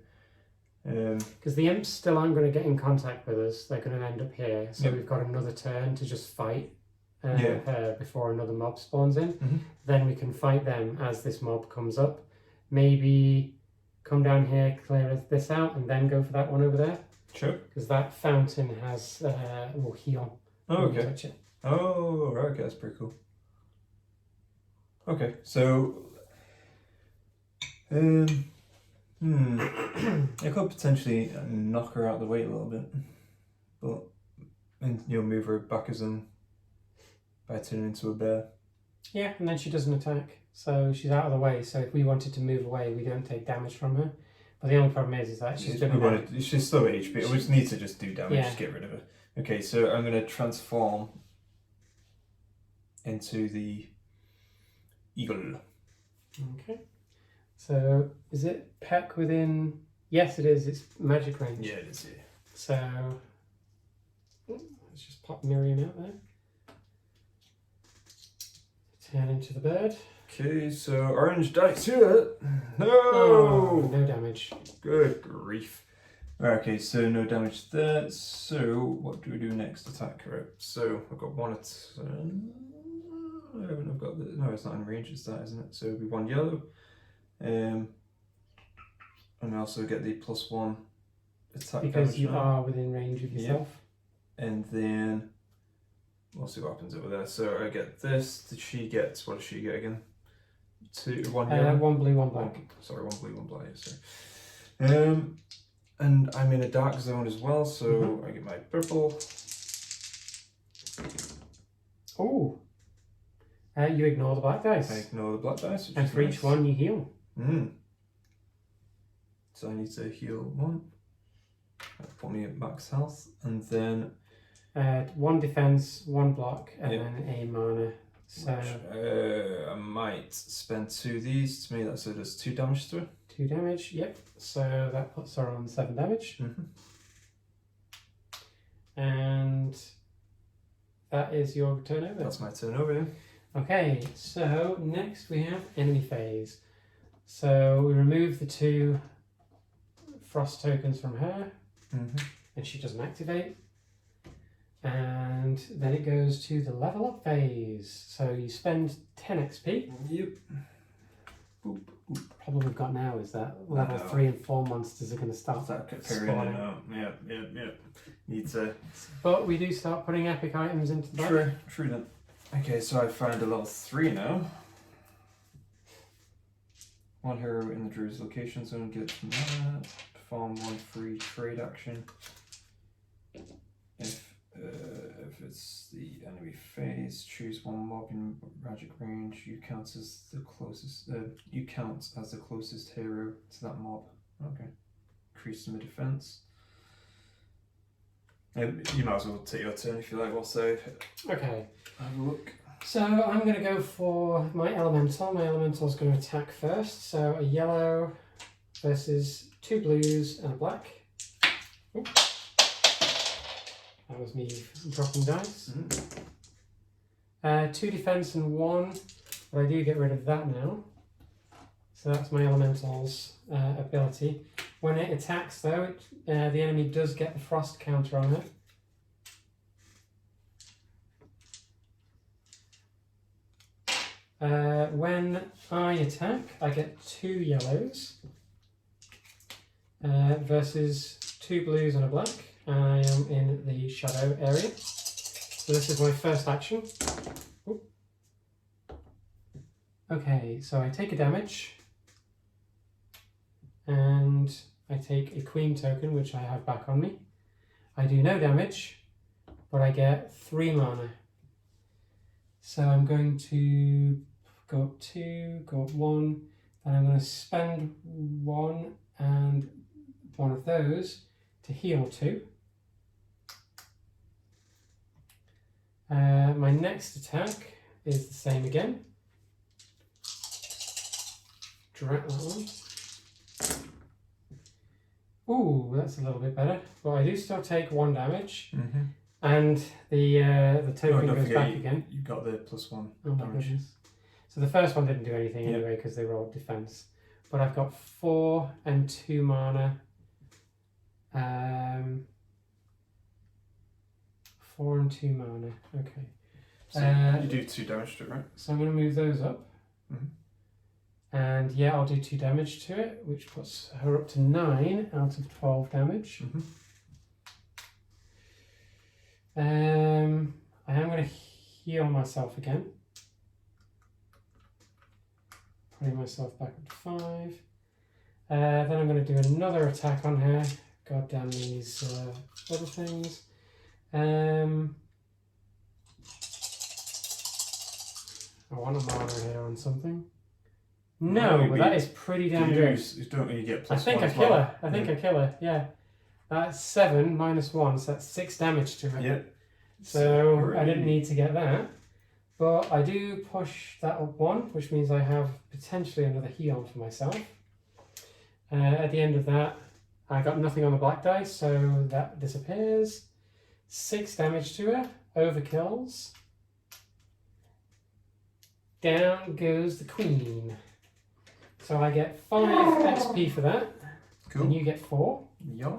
Because the imps still aren't going to get in contact with us. They're going to end up here. So we've got another turn to just fight her before another mob spawns in. Then we can fight them as this mob comes up. Maybe come down here, clear this out, and then go for that one over there. Sure. Because that fountain has will heal. Oh, okay. Touch it. Oh, right, okay, that's pretty cool. Okay, so I could potentially knock her out of the way a little bit, but and you'll move her back as by turning into a bear. Yeah, and then she doesn't attack, so she's out of the way. So if we wanted to move away, we don't take damage from her. But the only problem is that she's still got HP. We just need to just do damage, just get rid of her. Okay, so I'm going to transform into the eagle. Okay. So is it peck within? Yes, it is. It's magic range. Yeah, it is. Yeah. So let's just pop Miriam out there. Turn into the bird. Okay, so orange dice here. No! Oh, no damage. Good grief. Okay, so no damage there. So what do we do next? Attack, right? So I've got one at. I've got the. No, it's not in range. It's that, isn't it? So it'll be one yellow. And I also get the +1 attack Because damage you now. are within range of yourself. And then we'll see what happens over there. So I get this. Did she get? What does she get again? One yellow. One blue, one black. Sorry, one blue, one black. Sorry. And I'm in a dark zone as well, so I get my purple. Oh. You ignore the black dice. I ignore the black dice. And for each one you heal. So I need to heal one. That'll put me at max health, and then 1 defense, 1 block, and then a mana. So I might spend 2 of these. To me, that so does 2 damage to her. 2 damage. Yep. So that puts her on 7 damage. And that is your turn over. That's my turn over. Yeah. Okay. So next we have enemy phase. So we remove the 2 frost tokens from her, and she doesn't activate. And then it goes to the level up phase. So you spend 10 XP. Yep. Boop, boop. Problem we've got now is that level 3 and 4 monsters are going to start spawning. Yep. Need to. But we do start putting epic items into the bag. True then. Okay, so I found a level 3 now. 1 hero in the Druid's location zone gets mana. Perform 1 free trade action. If it's the enemy phase, choose 1 mob in magic range. You count as the closest. You count as the closest hero to that mob. Okay. Increase my defense. You might as well take your turn if you like. We'll save. Okay. Have a look. So I'm going to go for my elemental. My elemental's going to attack first. So a yellow versus 2 blues and a black. Oop. That was me dropping dice. 2 defense and 1, but I do get rid of that now. So that's my elemental's ability. When it attacks though, the enemy does get the frost counter on it. When I attack, I get 2 yellows versus 2 blues and a black. I am in the shadow area. So this is my first action. Ooh. Okay, so I take a damage. And I take a queen token, which I have back on me. I do no damage, but I get 3 mana. So I'm going to go up 2, go up 1, then I'm going to spend 1 and 1 of those to heal 2. My next attack is the same again. Drag that one. Ooh, that's a little bit better. But I do still take 1 damage. And the token goes back again. You got the +1 oh my damage. goodness. So the first one didn't do anything anyway because they rolled defense. But I've got 4 and 2 mana. 4 and 2 mana. Okay. So you do 2 damage to it, right? So I'm going to move those up. And yeah, I'll do 2 damage to it, which puts her up to 9 out of 12 damage. I am going to heal myself again. Putting myself back up to 5. Then I'm going to do another attack on her. God damn these other things. I want a mana here on something. No, but that is pretty damn good. You don't really get +1. I think I kill her. I think I kill her, yeah. That's 7 minus 1, so that's 6 damage to it. Yep. So I didn't need to get that. But I do push that up 1, which means I have potentially another heal for myself. At the end of that, I got nothing on the black dice, so that disappears. 6 damage to her, overkills. Down goes the queen. So I get 5 XP for that. Cool. And you get 4. Yeah.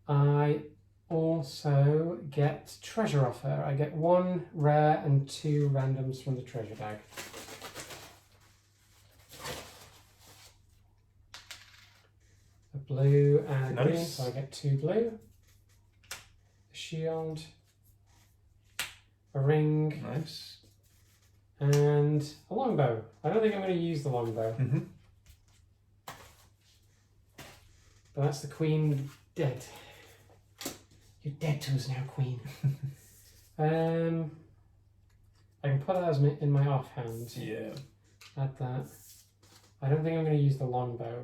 I also get treasure off her. I get 1 rare and 2 randoms from the treasure bag. A blue and a green, so I get 2 blue. A shield. A ring. Nice. And a longbow. I don't think I'm going to use the longbow. Mm-hmm. But that's the queen dead. You're dead to us now, queen. I can put that as in my offhand. Yeah. Add that. I don't think I'm going to use the longbow.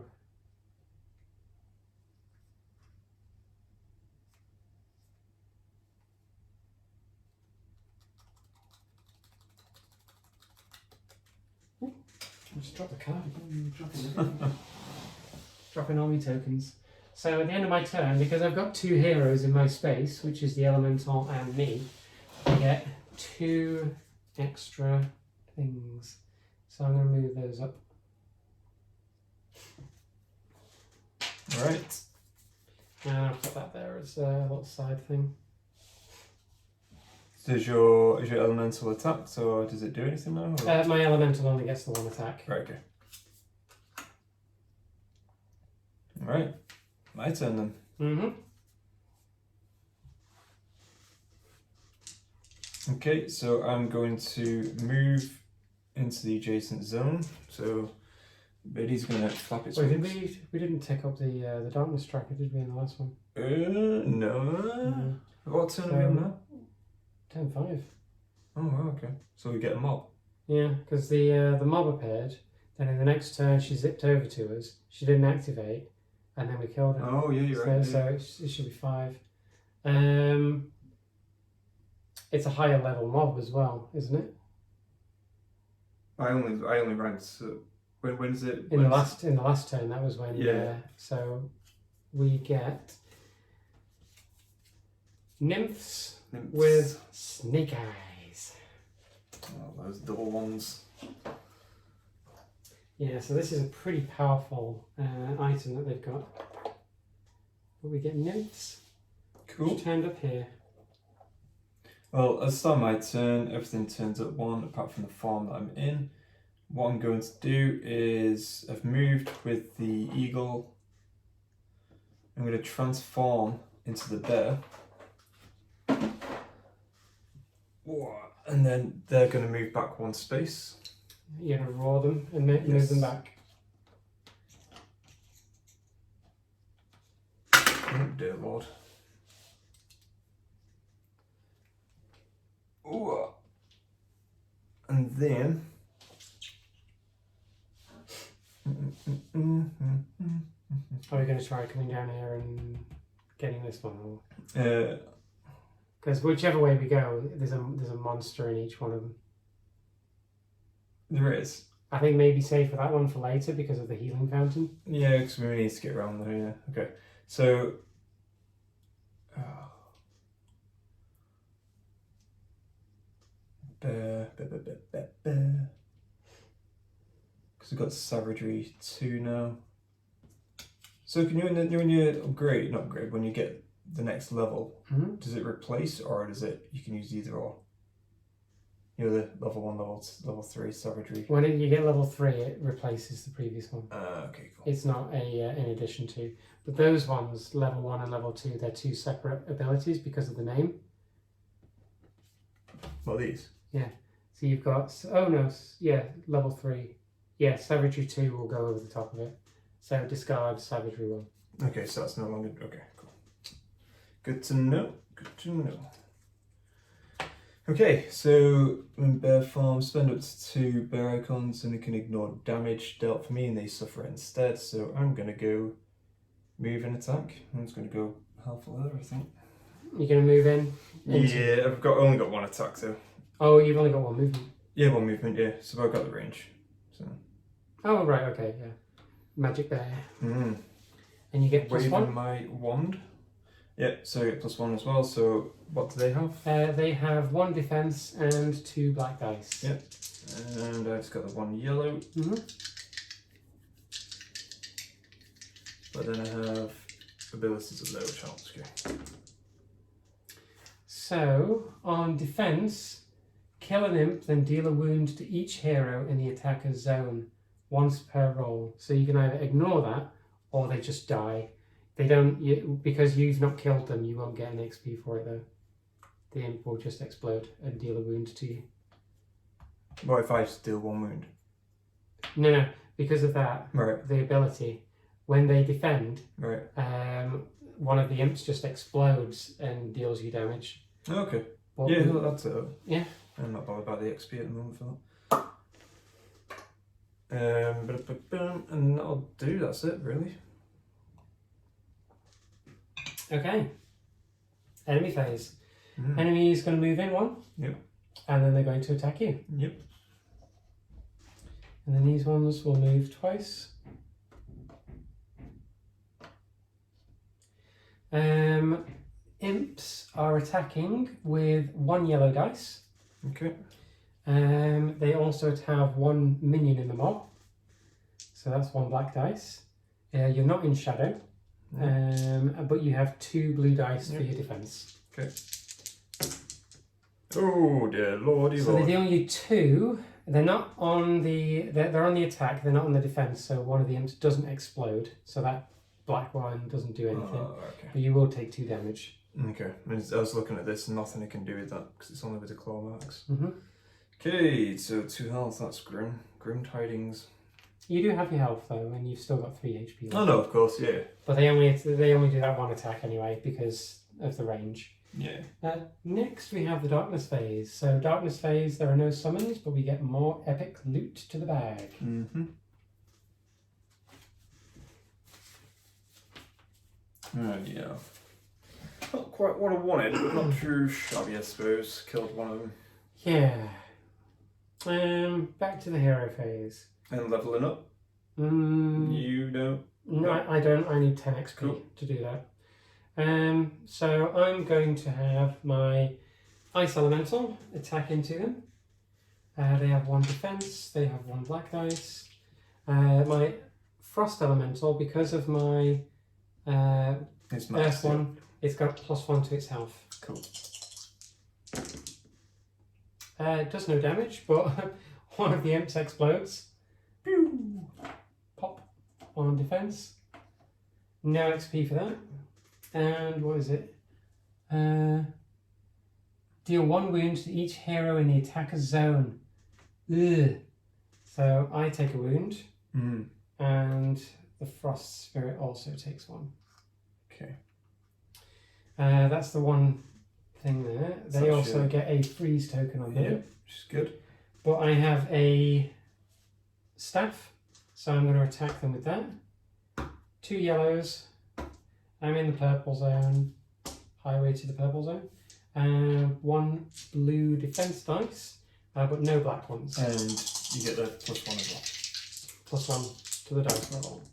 Just drop the card. Dropping all my tokens. So at the end of my turn, because I've got 2 heroes in my space, which is the elemental and me, I get 2 extra things. So I'm going to move those up. Right. And I'll put that there as a little side thing. Is your elemental attacked, or does it do anything now? Or? My elemental only gets the 1 attack. Right, okay. Alright. My turn then. Mm-hmm. Okay, so I'm going to move into the adjacent zone. So Biddy's going to flap its Wait, wings. we didn't take up the darkness tracker, did we, in the last one? No. What turn are we on now? 10-5. Oh, wow, okay. So we get a mob. Yeah, because the mob appeared, then in the next turn she zipped over to us, she didn't activate, and then we killed her. Oh, yeah, you're right. So it should be 5. It's a higher level mob as well, isn't it? I only ran to when is it? In the last turn, that was when. Yeah. So we get nymphs with snake eyes. Oh, those double ones. Yeah, so this is a pretty powerful item that they've got. But we get nymphs. Cool. Which turned up here. Well, at the start of my turn, everything turns up 1 apart from the form that I'm in. What I'm going to do is, I've moved with the eagle. I'm going to transform into the bear. And then they're going to move back 1 space. You're going to roar them and move them back. Oh dear lord. Ooh. And then... Are we going to try coming down here and getting this one? Uh, Because whichever way we go, there's a monster in each one of them. there is. I think maybe save for that one for later because of the healing fountain. Yeah, because we need to get around there, yeah. Okay, so... Because we've got savagery 2 now. So can you, when you upgrade, not upgrade, when you get the next level, does it replace, or does it, you can use either or? You know, the level 1, level 3 savagery. When you get level 3, it replaces the previous one. Okay, cool. It's not in addition to. But those ones, level 1 and level 2, they're 2 separate abilities because of the name. What, these? Yeah. So you've got, oh no, yeah, level 3. Yeah, savagery 2 will go over the top of it. So discard savagery 1. Okay, so that's no longer, okay, cool. Good to know, good to know. Okay, so in bear form, spend up to 2 bear icons and it can ignore damage dealt for me and they suffer instead. So I'm gonna go move and attack. I'm just gonna go half a leather, I think. You're going to move in? Yeah, I've only got 1 attack, so. Oh, you've only got 1 movement. Yeah, 1 movement, yeah. So I've got the range. So. Oh, right, okay, yeah. Magic bear. Mm. And you get Waving +1? my wand. Yeah, so I get +1 as well. So what do they have? They have 1 defense and 2 black dice. Yep. And I've just got the 1 yellow. Mm-hmm. But then I have abilities of low chance. Okay. So, on defense, kill an imp, then deal a wound to each hero in the attacker's zone, once per roll. So you can either ignore that, or they just die. They don't, because you've not killed them, you won't get an XP for it though. The imp will just explode and deal a wound to you. What if I just deal 1 wound? No, because of that, Right. the ability, when they defend, Right. one of the imps just explodes and deals you damage. Okay. But, Yeah, that's it. Yeah. I'm not bothered about the XP at the moment for that. And that'll do. That's it, really. Okay. Enemy phase. Mm. Enemy is going to move in 1. Yep. And then they're going to attack you. Yep. And then these ones will move twice. Imps are attacking with 1 yellow dice. Okay. They also have 1 minion in the mob. So that's 1 black dice. You're not in shadow. But you have 2 blue dice for your defense. Okay. Oh dear lordy So lord. they deal you 2. They're not on the. They're on the attack. They're not on the defense. So one of the imps doesn't explode. So that black one doesn't do anything. Oh, okay. But you will take 2 damage. Okay. I was looking at this, nothing I can do with that because it's only with the claw marks. Mm-hmm. Okay, so 2 health. That's grim. Grim tidings. You do have your health though, and you've still got 3 HP left. Oh no, of course, yeah. But they only do that 1 attack anyway because of the range. Yeah. Next we have the darkness phase. So darkness phase, there are no summons, but we get more epic loot to the bag. Mm-hmm. Oh yeah. Not quite what I wanted, but not too shabby, I suppose. Killed one of them. Yeah. Back to the hero phase. And leveling up. You don't. No, I don't. I need 10 XP Cool. to do that. So I'm going to have my Ice Elemental attack into them. They have 1 defense. They have 1 black dice. My Frost Elemental, because of my It's Earth one, it's got +1 to its health. Cool. It does no damage, but one of the imps explodes. Pew! Pop on defense. No XP for that. And what is it? Deal 1 wound to each hero in the attacker's zone. Ugh. So I take a wound, and the Frost Spirit also takes 1. Okay. That's the one thing there. They That's also your- get a freeze token on there. Yeah, which is good. But I have a staff, so I'm going to attack them with that. 2 yellows. I'm in the purple zone. Highway to the purple zone. 1 blue defense dice, but no black ones. And you get the +1 as well. +1 to the dice roll.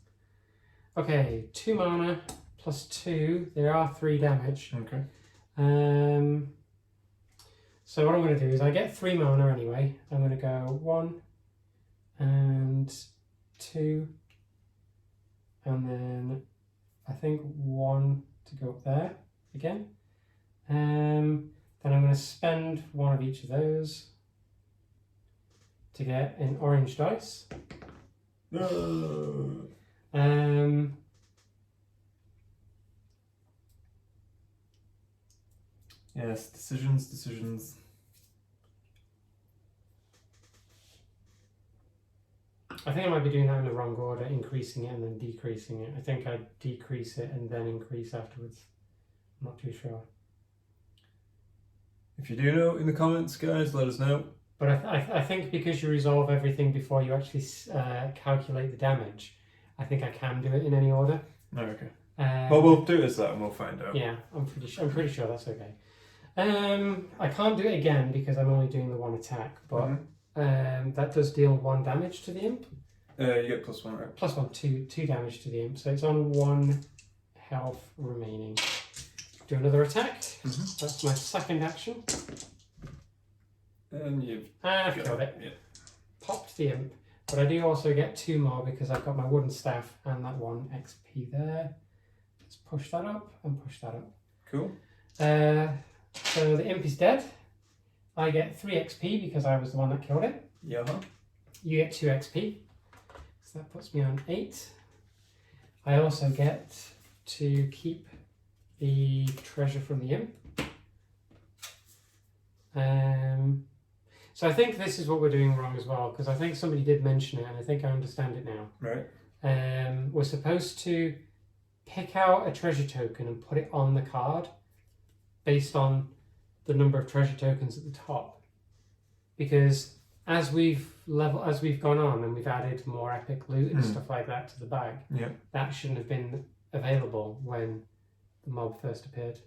Okay, 2 mana +2. There are 3 damage. Okay. So what I'm going to do is I get 3 mana anyway. I'm going to go 1 and 2, and then I think 1 to go up there again. Then I'm going to spend 1 of each of those to get an orange dice. No. Yes, decisions. I think I might be doing that in the wrong order, increasing it and then decreasing it. I think I'd decrease it and then increase afterwards. I'm not too sure. If you do know in the comments, guys, let us know. But I think because you resolve everything before you actually calculate the damage, I think I can do it in any order. Oh, okay. Well, we'll do it as that and we'll find out. Yeah, I'm pretty sure that's okay. I can't do it again because I'm only doing the one attack, but that does deal 1 damage to the imp. You get +1, right? +1, 2 damage to the imp. So it's on 1 health remaining. Do another attack. That's my second action. And you've killed it. Yeah. Popped the imp. But I do also get 2 more because I've got my wooden staff and that 1 XP there. Let's push that up and push that up. Cool. So the imp is dead. I get 3 XP because I was the one that killed it. Yeah. You get 2 XP. So that puts me on 8. I also get to keep the treasure from the imp. So I think this is what we're doing wrong as well, because I think somebody did mention it and I think I understand it now. Right. We're supposed to pick out a treasure token and put it on the card based on the number of treasure tokens at the top. Because as we've gone on and we've added more epic loot and stuff like that to the bag, that shouldn't have been available when the mob first appeared.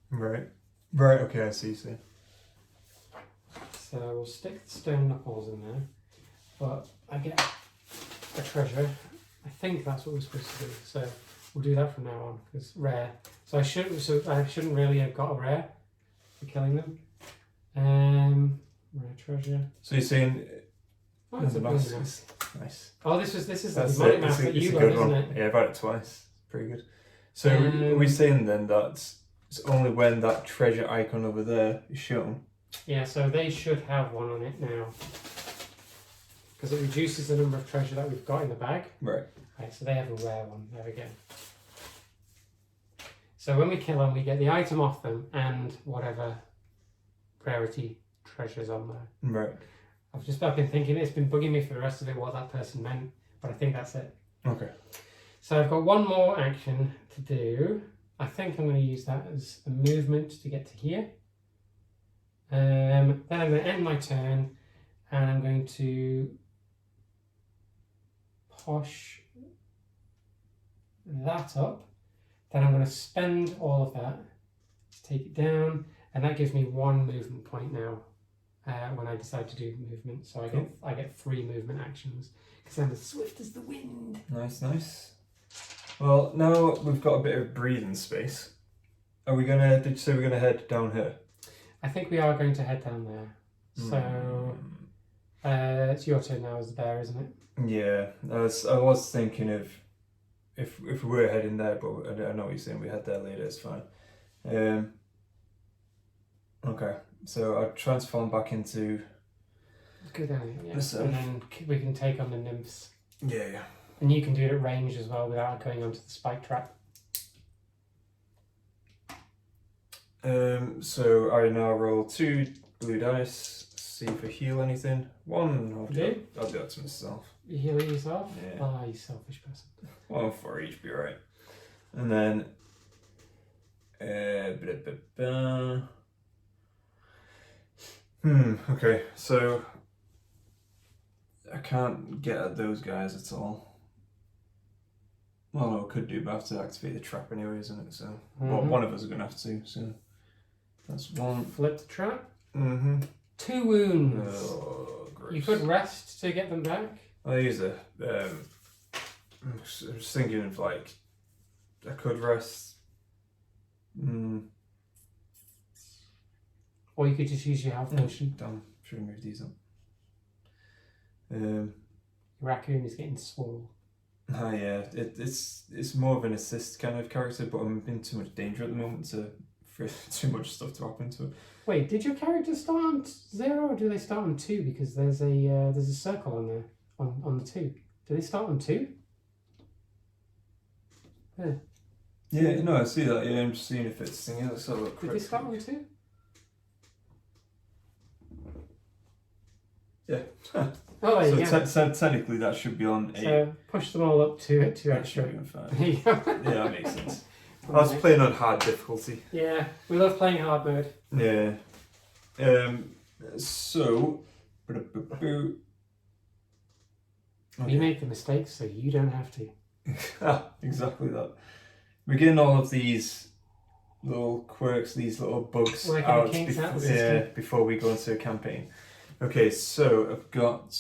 Right. Right, okay, I see. So we'll stick the stone knuckles in there, but I get a treasure. I think that's what we're supposed to do. So we'll do that from now on because rare. So I shouldn't really have got a rare for killing them. Rare treasure. So you're saying it's a mask. Nice. Oh, this is the demonic mask that you got, isn't it? Yeah, I've had it twice. Pretty good. So are we saying then that it's only when that treasure icon over there is shown? Yeah, so they should have one on it now. Because it reduces the number of treasure that we've got in the bag. Right. Right, so they have a rare one. There we go. So when we kill them, we get the item off them and whatever rarity treasures on there. Right. I've been thinking, it's been bugging me for the rest of it what that person meant, but I think that's it. Okay. So I've got one more action to do. I think I'm going to use that as a movement to get to here. Then I'm going to end my turn and I'm going to push that up. Then I'm going to spend all of that to take it down, and that gives me 1 movement point now when I decide to do movement. So I get 3 movement actions because I'm as swift as the wind. Nice. Well, now we've got a bit of breathing space. Are we gonna? Did you say we're gonna head down here? I think we are going to head down there. So it's your turn now as the bear, isn't it? Yeah, I was thinking of if we were heading there, but I know what you're saying. We head there later. It's fine. Okay, so I'll transform back into. Go down here, yeah. And then we can take on the nymphs. Yeah. And you can do it at range as well without going onto the spike trap. So I now roll 2 blue dice, see if I heal anything. 1, I'll do that to myself. You heal it yourself? Yeah. Ah, you selfish person. 1 for each, be alright. And then okay, so I can't get at those guys at all. Well, no, I could do, but I have to activate the trap anyway, isn't it? So one of us is going to have to, so that's 1. Flip the trap. 2 wounds. Oh, gross. You could rest to get them back. I'll use a, I'm just thinking of like, I could rest. Or you could just use your health potion. Damn, should have moved these up. Your raccoon is getting swole. Yeah, it's more of an assist kind of character, but I'm in too much danger at the moment for too much stuff to happen to it. Wait, did your character start on 0 or do they start on 2? Because there's a circle on there on the 2. Do they start on 2? Yeah. Yeah, no, I see that. Yeah, I'm just seeing if it's thinking. Let's have a look. Did they start on 2? Yeah. Oh, there you go. So technically that should be on 8. So push them all up to 2 extra. Should be on 5. There you go. Yeah, that makes sense. I was playing on hard difficulty. Yeah, we love playing hard mode. Yeah. So. Okay. We make the mistakes so you don't have to. Exactly that. We're getting all of these little quirks, these little bugs Working out, the kinks out the system. before we go into a campaign. Okay, so I've got.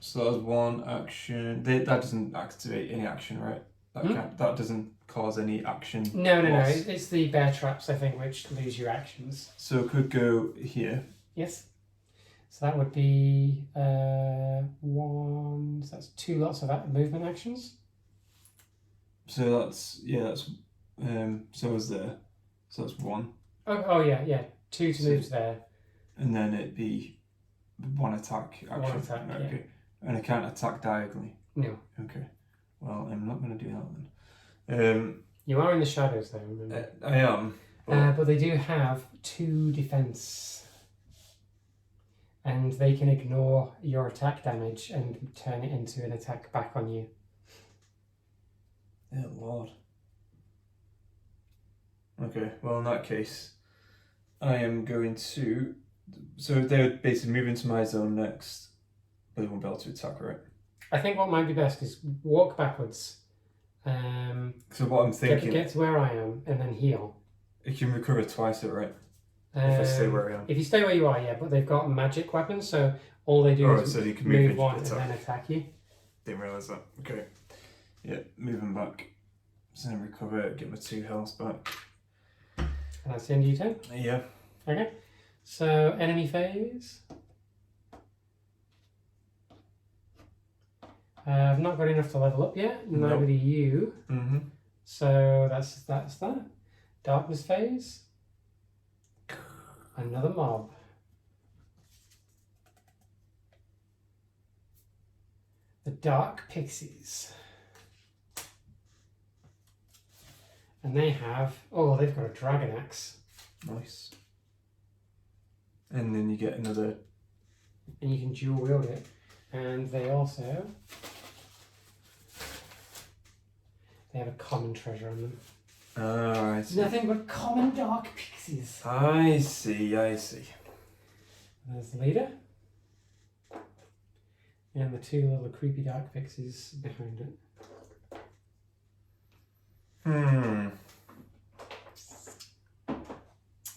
So that was one action. That doesn't activate any action, right? That doesn't cause any action. No. loss. It's the bear traps, I think, which lose your actions. So it could go here. Yes. So that would be one. So that's 2 lots of movement actions. So that's so is there. So that's 1. Oh yeah. 2 to move there. And then it'd be 1 attack action. 1 attack. Right, Yeah. okay. And I can't attack diagonally. No. Okay. Well, I'm not going to do that then. You are in the shadows though, remember? I am. But they do have 2 defense. And they can ignore your attack damage and turn it into an attack back on you. Yeah, Lord. Okay, well in that case, I am going to... So they would basically move into my zone next, but they won't be able to attack, right? I think what might be best is walk backwards. So what I'm thinking... Get to where I am and then heal. You can recover twice, right? If I stay where I am. If you stay where you are, yeah, but they've got magic weapons, so all they do is so you can move one and then attack you. Didn't realise that. Okay. Yeah, moving back. So then recover, get my 2 health back. And that's the end of your turn? Yeah. Okay. So, enemy phase. I've not got enough to level up yet, neither do you. Mm-hmm. So that's that. Darkness phase. Another mob. The Dark Pixies. And they have... Oh, they've got a dragon axe. Nice. And then you get another... And you can dual wield it. And they also... They have a common treasure on them. Oh, I see. Nothing but common Dark Pixies. I see. There's the leader. And the 2 little creepy Dark Pixies behind it.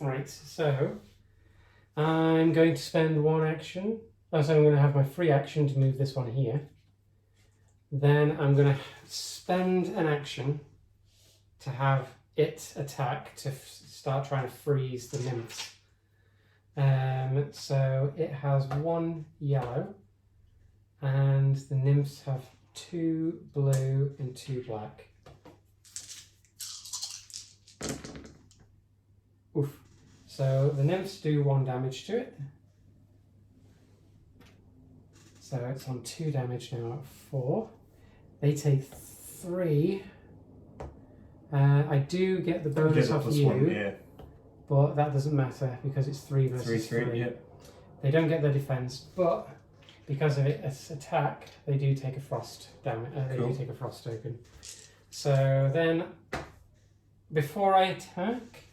Right, so I'm going to spend 1 action. So I'm going to have my free action to move this one here. Then I'm going to spend an action to have it attack to start trying to freeze the nymphs. So it has 1 yellow, and the nymphs have 2 blue and 2 black. Oof. So the nymphs do 1 damage to it. So it's on 2 damage now at 4. They take 3. I do get the bonus off you, 1, yeah. but that doesn't matter because it's 3 versus 3. Yeah. They don't get their defense, but because of its attack, they do take a frost damage. They do take a frost token. So then, before I attack,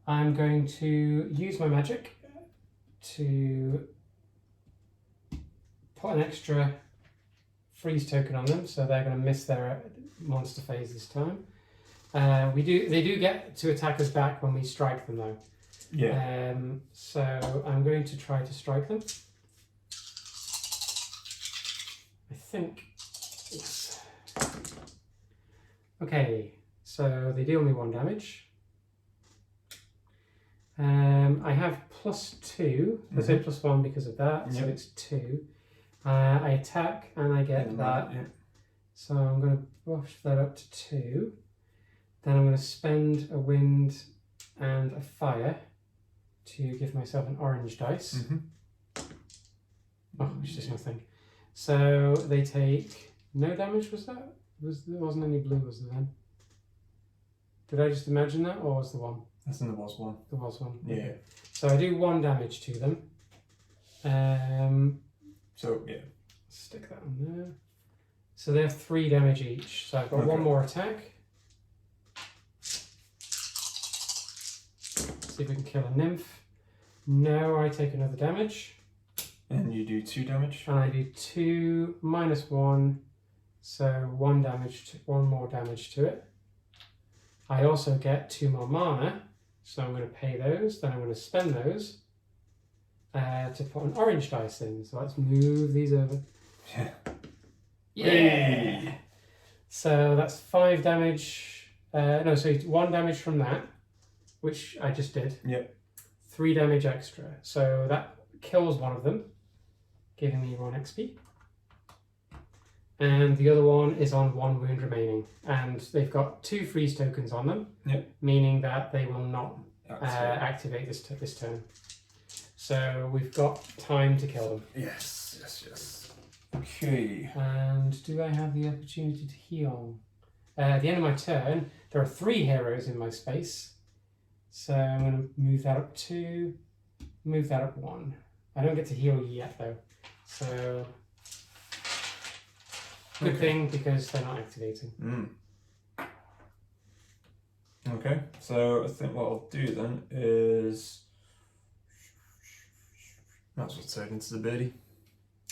I'm going to use my magic to put an extra freeze token on them, so they're going to miss their monster phase this time. They do get to attack us back when we strike them though. Yeah. So I'm going to try to strike them. I think it's okay. So they deal me 1 damage. I have +2. I say +1 because of that, so it's 2. I attack and I get that. Yeah. So I'm going to buff that up to 2. Then I'm going to spend a wind and a fire to give myself an orange dice. Oh, it's just my thing. So they take no damage, was that? There wasn't any blue, was there then? Did I just imagine that, or was there 1? I think there was 1. There was 1. Yeah. Okay. So I do 1 damage to them. So, yeah. Stick that on there. So they have 3 damage each. So I've got 1 more attack. See if we can kill a nymph. No, I take another damage. And you do 2 damage. And I do 2 minus 1, so 1 damage, 1 more damage to it. I also get 2 more mana, so I'm going to pay those. Then I'm going to spend those to put an orange dice in. So let's move these over. Yeah. Yeah. So that's 5 damage. No, so 1 damage from that, which I just did. Yep. 3 damage extra. So that kills one of them, giving me 1 XP. And the other one is on 1 wound remaining. And they've got 2 freeze tokens on them, Yep. meaning that they will not activate this turn. So we've got time to kill them. Yes, yes, yes. Okay. And do I have the opportunity to heal? At the end of my turn, there are 3 heroes in my space. So I'm going to move that up 2, move that up 1. I don't get to heal yet though. So good thing because they're not activating. Okay, so I think what I'll do then is might as well turn into the birdie.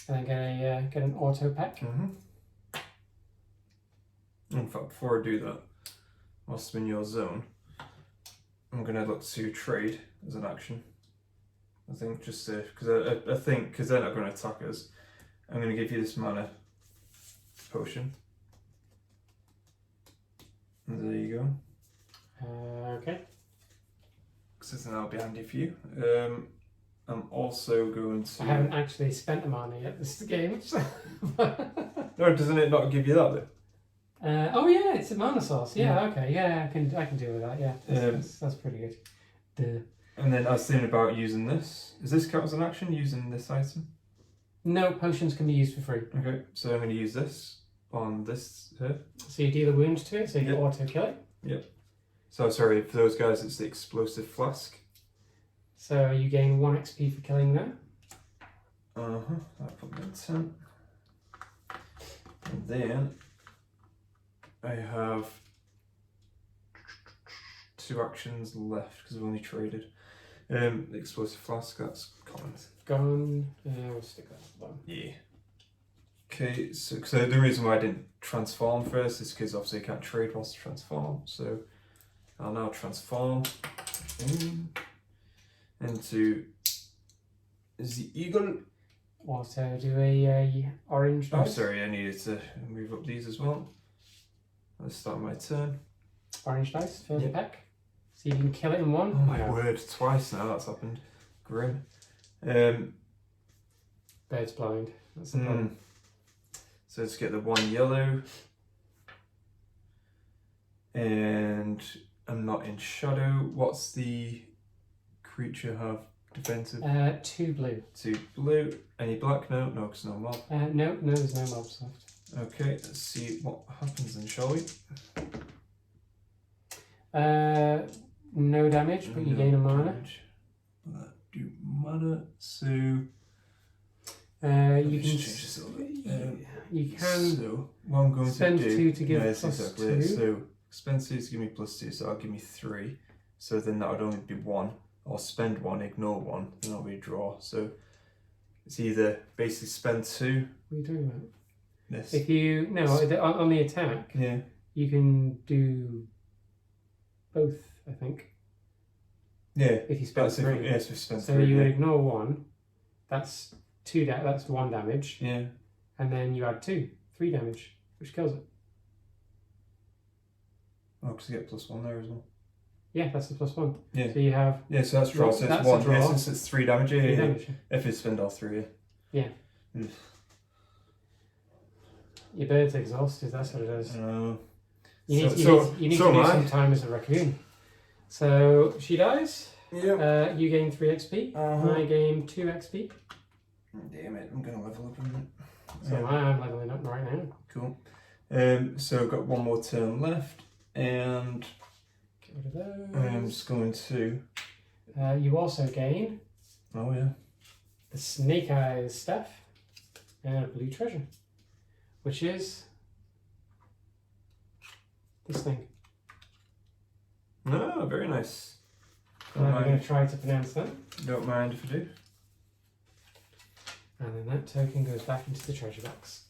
And then get an auto pack. In fact, before I do that, whilst I'm in your zone, I'm going to look to trade as an action. I think just because I think because they're not going to attack us, I'm going to give you this mana potion. And there you go. Okay. Because that'll be handy for you. I'm also going to. I haven't actually spent a mana yet this game. So. No, doesn't it not give you that though? Oh yeah, it's a mana source. Yeah, okay, yeah, I can deal with that. Yeah, that's pretty good. Duh. And then I was thinking about using this. Does this count as an action using this item? No, potions can be used for free. Okay, so I'm going to use this on this here. So you deal a wound to it, so you auto kill it. Yep. So sorry for those guys. It's the explosive flask. So you gain 1 XP for killing that. That put me in 10. And then I have 2 actions left because I've only traded. The explosive flask, that's common. Gone. We'll stick that at the bottom. Yeah. Okay, so the reason why I didn't transform first is because obviously I can't trade whilst I transform. So I'll now transform into the eagle. Also do a orange dice. Oh, sorry, I needed to move up these as well. Let's start my turn. Orange dice, fill the pack. See if you can kill it in 1. Oh my word, twice now that's happened. Grim. Bird's blind. That's the problem. So let's get the 1 yellow. And I'm not in shadow. What's the creature have defensive? 2 blue. 2 blue. Any black? No, because no mob. No, there's no mobs left. Okay, let's see what happens then, shall we? No damage, but you gain a mana. Do mana, so you can change this a little bit. You can so what I'm going spend to do, 2 to give yes, plus exactly 2. it. So expenses give me +2, so that'll give me 3. So then that would only be 1, or spend 1, ignore 1, then I'll redraw. So it's either basically spend 2. What are you talking about? This. If you on the attack, Yeah. you can do both. I think. Yeah. If you spend 3. Yes, we spend So 3. you would Yeah. ignore 1. That's 2. That's 1 damage. Yeah. And then you add 2, 3 damage, which kills it. Oh, because you get +1 there as well. Yeah, that's the +1. Yeah. So you have. Yeah, so that's draw. So That's it's a 1. draw. Yeah, since it's 3 damage. Yeah, 3 yeah, yeah. damage. If you spend all 3. Yeah. Yeah. Your bird's exhausted. That's what it is. You need to do some time as a raccoon. So she dies. Yeah. You gain 3 XP. I gain 2 XP. Damn it! I'm gonna level up in a minute. So I'm leveling up right now. Cool. So I've got 1 more turn left, and Get rid of those. I'm just going to. You also gain Oh yeah. the Snake Eyes staff and a blue treasure, which is this thing. No, very nice. Don't I'm mind. going to try to pronounce that. Don't mind if I do. And then that token goes back into the treasure box.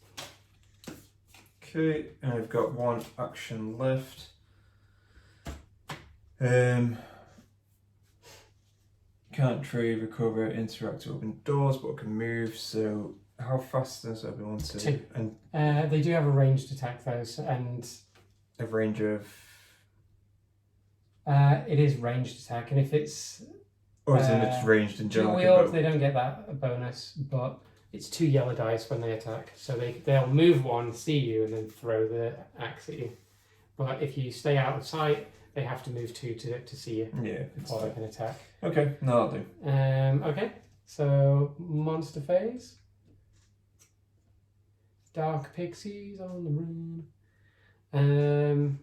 Okay, and I've got one action left. Can't trade, recover, interact, open doors, but I can move. So how fast does everyone to? 2. And They do have a ranged attack though, and a range of. it is ranged attack, and if it's Or is it's ranged in dual general? wield, they don't get that bonus, but it's 2 yellow dice when they attack, so they'll move 1, see you, and then throw the axe at you. But if you stay out of sight, they have to move 2 to see you Yeah. before they can attack. Okay, no, I'll do. Okay, so monster phase. Dark pixies on the run.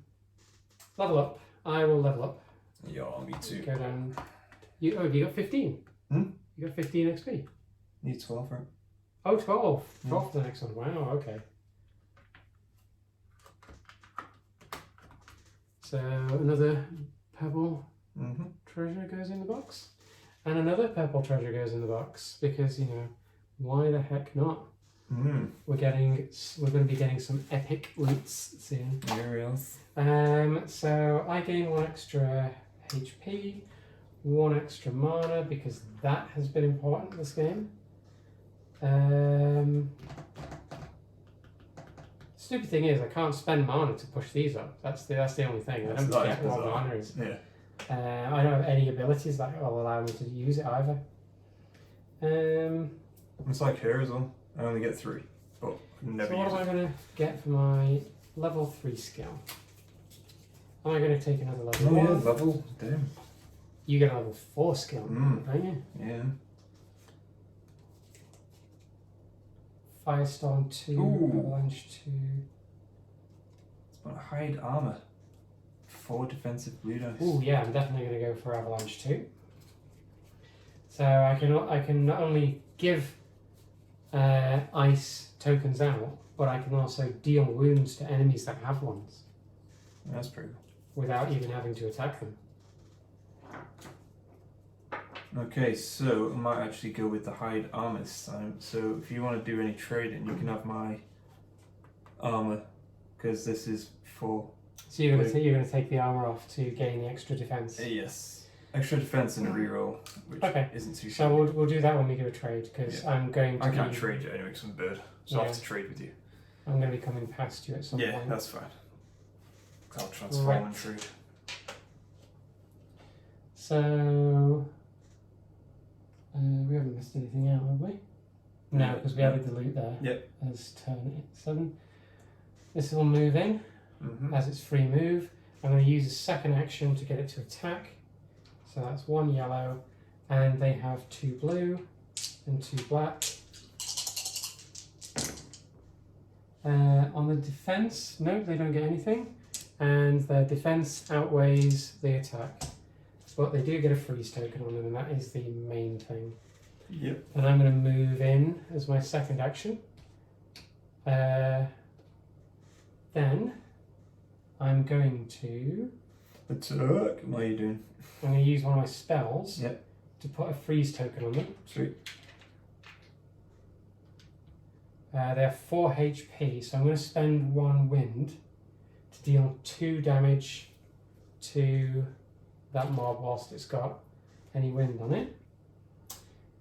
Level up. I will level up. Yeah, me too. Go down. Have you got 15? Hmm? You got 15 XP? Need 12, right? Oh, 12. 12 for the next one. Wow, okay. So another purple treasure goes in the box. And another purple treasure goes in the box because, you know, why the heck not? We're going to be getting some epic loots soon. Aerials. So I gain 1 extra HP, 1 extra mana because that has been important this game. Stupid thing is I can't spend mana to push these up. That's the only thing. I don't get what mana is. Yeah. I don't have any abilities that will allow me to use it either. It's like here as well. I only get 3, but never So what use am I it. going to get for my level 3 skill? Am I going to take another level 1? Yeah, level. Damn. You get a level 4 skill, don't you? Yeah. Firestorm 2, Ooh. Avalanche 2. It's about hide armor. 4 defensive blue dice. Ooh, yeah, I'm definitely going to go for Avalanche 2. So I can not only give ice tokens out, but I can also deal wounds to enemies that have ones That's pretty cool. without even having to attack them. Okay, so I might actually go with the hide armor this time. So if you want to do any trading, you can have my armor, because this is for. So you're going to take the armor off to gain the extra defense. Yes, extra defense and a reroll, which isn't too. So we'll do that when we do a trade because I'm going to. I can't trade you anyway because I'm a bird, so I have to trade with you. I'm going to be coming past you at some point. Yeah, that's fine. I'll transform and trade. So. We haven't missed anything out, have we? No, because we added the loot there. Yep. As turn 7. This will move in as its free move. I'm going to use a second action to get it to attack. So that's 1 yellow, and they have 2 blue and 2 black. On the defense, no, they don't get anything, and their defense outweighs the attack. But they do get a freeze token on them, and that is the main thing. Yep. And I'm going to move in as my second action. Then I'm going to. Attack. What are you doing? I'm going to use one of my spells Yep. to put a freeze token on them. Sweet. They have 4 HP, so I'm going to spend 1 wind to deal 2 damage to that mob whilst it's got any wind on it.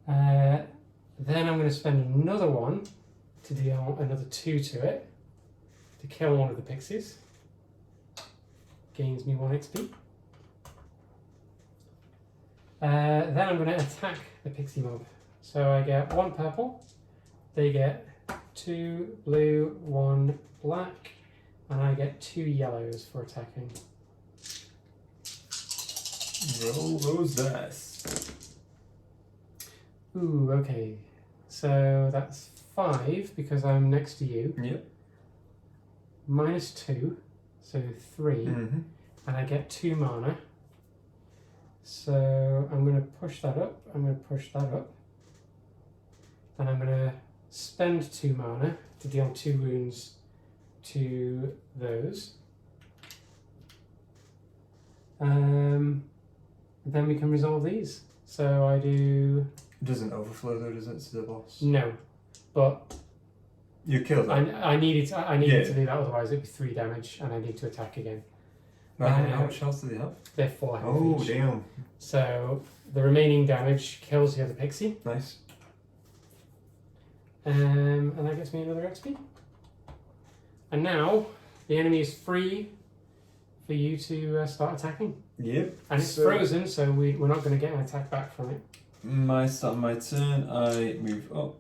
Then I'm going to spend another 1 to deal another 2 to it to kill one of the pixies. Gains me 1 XP. Then I'm going to attack the pixie mob. So I get 1 purple, they get 2 blue, 1 black, and I get 2 yellows for attacking. Roll those dice. Ooh, okay. So that's 5 because I'm next to you. Yep. Minus 2, so 3. Mm-hmm. And I get 2 mana. So I'm going to push that up. I'm going to push that up. Then I'm going to spend 2 mana to deal 2 wounds to those. And then we can resolve these. So I do... It doesn't overflow though, does it, to the boss? No, but You killed that. I needed to do that, otherwise it'd be 3 damage and I need to attack again. How much health do they have? They're 4 health Oh, each. damn. So the remaining damage kills the other pixie. Nice. And that gets me another XP. And now the enemy is free for you to start attacking. Yep. And it's frozen, so we're not going to get an attack back from it. Start of my turn, I move up.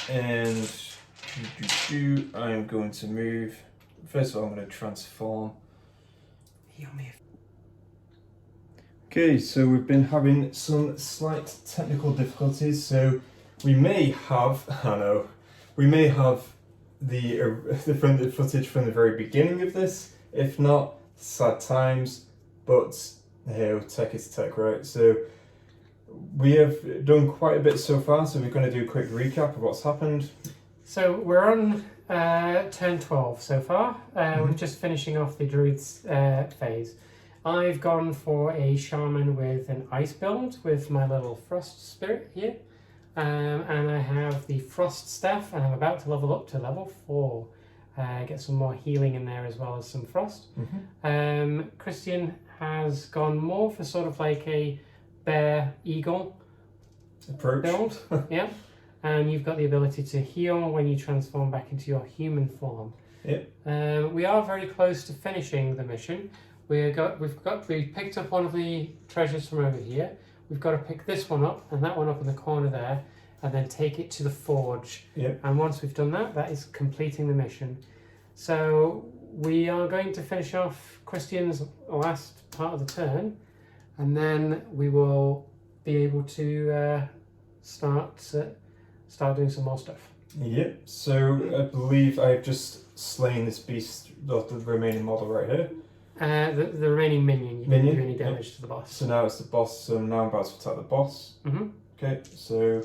And I'm going to move. First of all, I'm going to transform. Heal me. Okay, so we've been having some slight technical difficulties, so we may have, the friendly footage from the very beginning of this. If not, sad times, but hey, tech is tech, right? So we have done quite a bit so far, so we're going to do a quick recap of what's happened. So we're on turn 12 so far. We're just finishing off the Druid's phase. I've gone for a Shaman with an ice build with my little Frost Spirit here. And I have the Frost Staff, and I'm about to level up to level 4. Get some more healing in there as well as some Frost. Christian has gone more for sort of like a Bear Eagle Approach. build. Yeah. And you've got the ability to heal when you transform back into your human form. Yep. We are very close to finishing the mission. We picked up one of the treasures from over here. We've got to pick this one up and that one up in the corner there, and then take it to the forge. Yep. And once we've done that, that is completing the mission. So we are going to finish off Christian's last part of the turn, and then we will be able to start doing some more stuff. Yep, so I believe I've just slain this beast, the remaining model right here. The remaining minion, you didn't do any damage to the boss. So now it's the boss, so now I'm about to attack the boss. Okay, so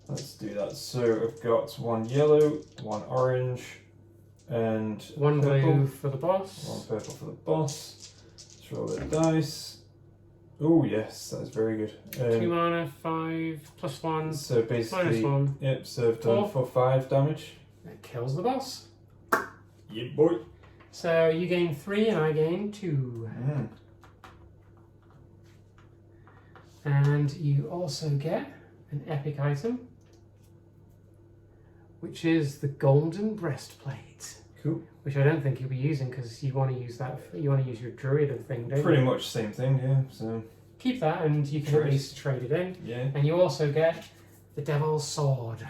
let's do that. So I've got 1 yellow, 1 orange, and 1 purple. blue for the boss. 1 purple for the boss. Let's roll the dice. Oh yes, that's very good. 2 mana, 5, +1, So basically, -1. yep, so I've done for 5 damage. That kills the boss. Yeah, boy. So you gain 3 and I gain 2. And you also get an epic item, which is the golden breastplate. Cool. Which I don't think you'll be using because you want to use that. You want to use your druid thing, don't Pretty you? much same thing, yeah. So Keep that, and you can at least trade it in. yeah. And you also get the devil's sword.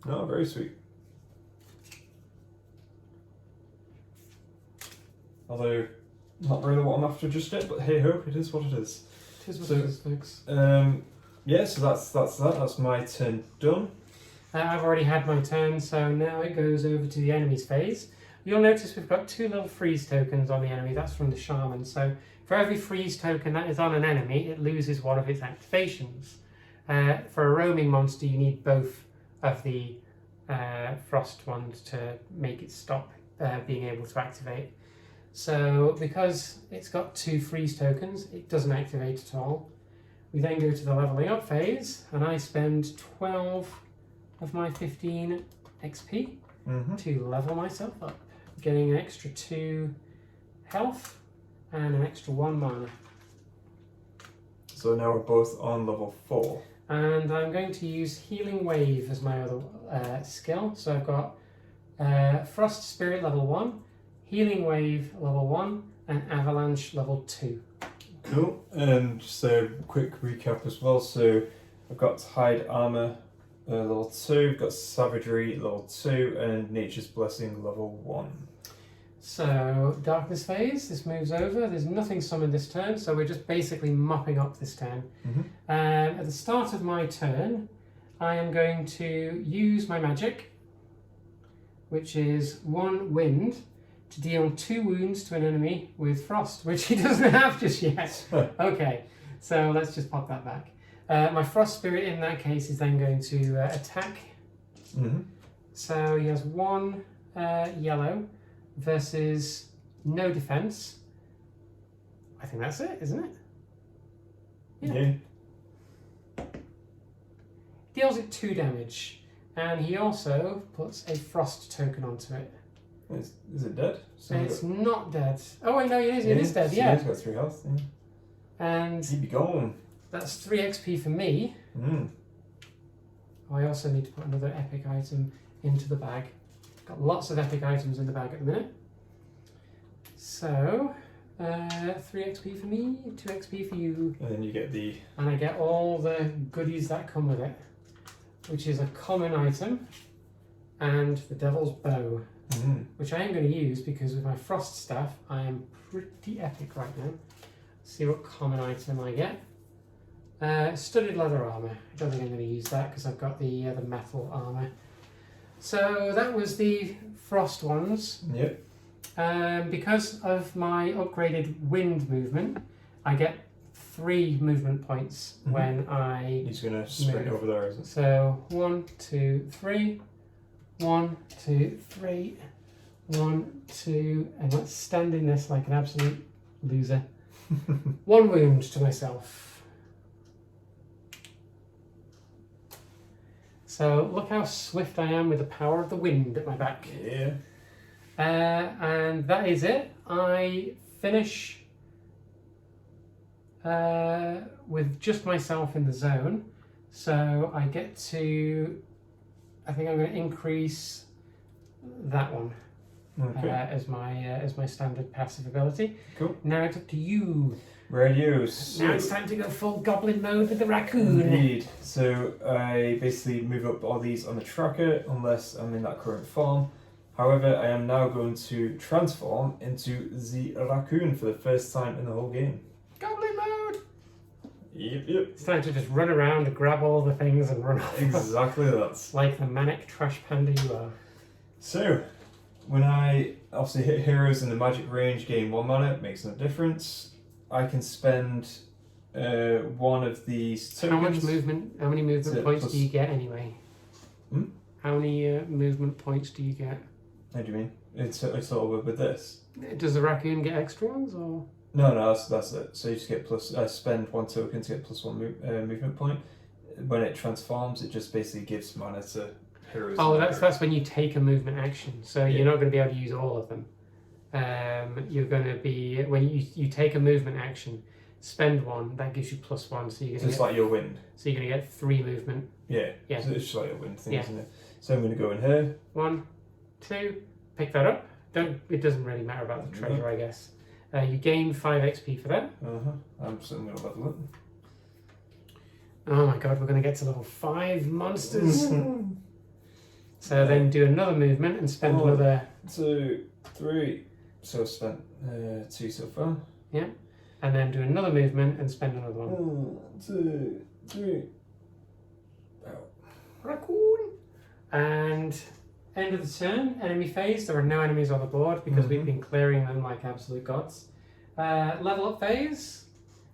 Oh, very sweet. Although, not really what I'm after just yet, but hey ho, it is what it is. It is what So, it is, folks. Yeah, so that's that. That's my turn done. I've already had my turn, so now it goes over to the enemy's phase. You'll notice we've got 2 little freeze tokens on the enemy. That's from the Shaman. So for every freeze token that is on an enemy, it loses one of its activations. For a roaming monster, you need both of the frost ones to make it stop being able to activate. So because it's got 2 freeze tokens, it doesn't activate at all. We then go to the leveling up phase, and I spend 12 of my 15 XP to level myself up, getting an extra 2 health and an extra 1 mana. So now we're both on level 4. And I'm going to use Healing Wave as my other skill. So I've got Frost Spirit level 1, Healing Wave level 1, and Avalanche level 2. Cool. And just a quick recap as well. So I've got Hide Armor level 2, I've got Savagery level 2, and Nature's Blessing level 1. So Darkness phase, this moves over. There's nothing summoned this turn, so we're just basically mopping up this turn. At the start of my turn, I am going to use my magic, which is 1 wind, to deal 2 wounds to an enemy with frost, which he doesn't have just yet. Okay, so let's just pop that back. My frost spirit in that case is then going to attack. So he has 1 yellow versus no defense. I think that's it, isn't it? Yeah. Deals it 2 damage, and he also puts a frost token onto it. Is it dead? It's not dead. Oh wait, no, it is. It is dead. So Yeah. he's got 3 health. Yeah. And He'd be gone. that's 3 XP for me. I also need to put another epic item into the bag. Got lots of epic items in the bag at the minute. So, 3 XP for me, 2 XP for you. And then you get the... And I get all the goodies that come with it, which is a common item and the Devil's Bow, which I am going to use because with my Frost Staff, I am pretty epic right now. Let's see what common item I get. Studded leather armor. I don't think I'm going to use that because I've got the metal armor. So that was the frost ones. Yep. Because of my upgraded wind movement, I get 3 movement points when I. He's going to sprint over there, isn't it? So 1, 2, 3. 1, 2, 3. 1, 2, and let's stand in this like an absolute loser. 1 wound to myself. So look how swift I am with the power of the wind at my back. Yeah. And that is it. I finish with just myself in the zone. So I get to, I think I'm going to increase that one as my standard passive ability. Cool. Now it's up to you. Radio. Now it's time to go full goblin mode with the raccoon. Indeed. So I basically move up all these on the tracker unless I'm in that current form. However, I am now going to transform into the raccoon for the first time in the whole game. Goblin mode! Yep. It's time to just run around and grab all the things and run off. Exactly that. Like the manic trash panda you are. So, when I obviously hit heroes in the magic range, gain 1 mana, it makes no difference. I can spend 1 of these tokens. How many movement points do you get anyway? How many movement points do you get? How do you mean? It's sort of with this. Does the raccoon get extra ones or? No, that's it. So you just get plus. Spend 1 token to get +1 movement point. When it transforms, it just basically gives mana to heroes. Oh, that's when you take a movement action. So you're not going to be able to use all of them. You're going to be when you take a movement action, spend 1. That gives you +1. So you're going to like your wind. So you're going to get 3 movement. Yeah. Yeah. So it's just like a wind thing, isn't it? So I'm going to go in here. 1, 2. Pick that up. It doesn't really matter about the treasure, I guess. You gain 5 XP for that. I'm going to level it. Oh my god, we're going to get to level 5 monsters. So then do another movement and spend another 2, 3. So I've spent 2 so far. Yeah. And then do another movement and spend another 1. 1, 2, 3. Raccoon. And end of the turn, enemy phase. There are no enemies on the board because we've been clearing them like absolute gods. Level up phase.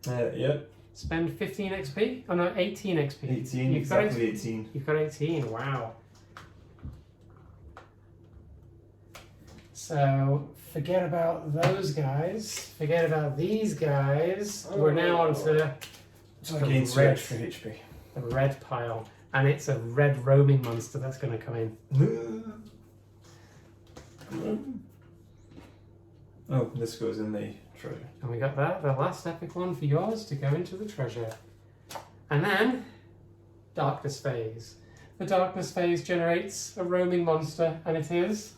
Yep. Spend 15 XP. Oh no, 18 XP. 18, exactly 18. You've got 18, wow. So forget about those guys. Forget about these guys. We're now on to So I gain 2 extra HP. The red pile. And it's a red roaming monster that's going to come in. Oh, this goes in the treasure. And we got that, the last epic one for yours to go into the treasure. And then, darkness phase. The darkness phase generates a roaming monster, and it is...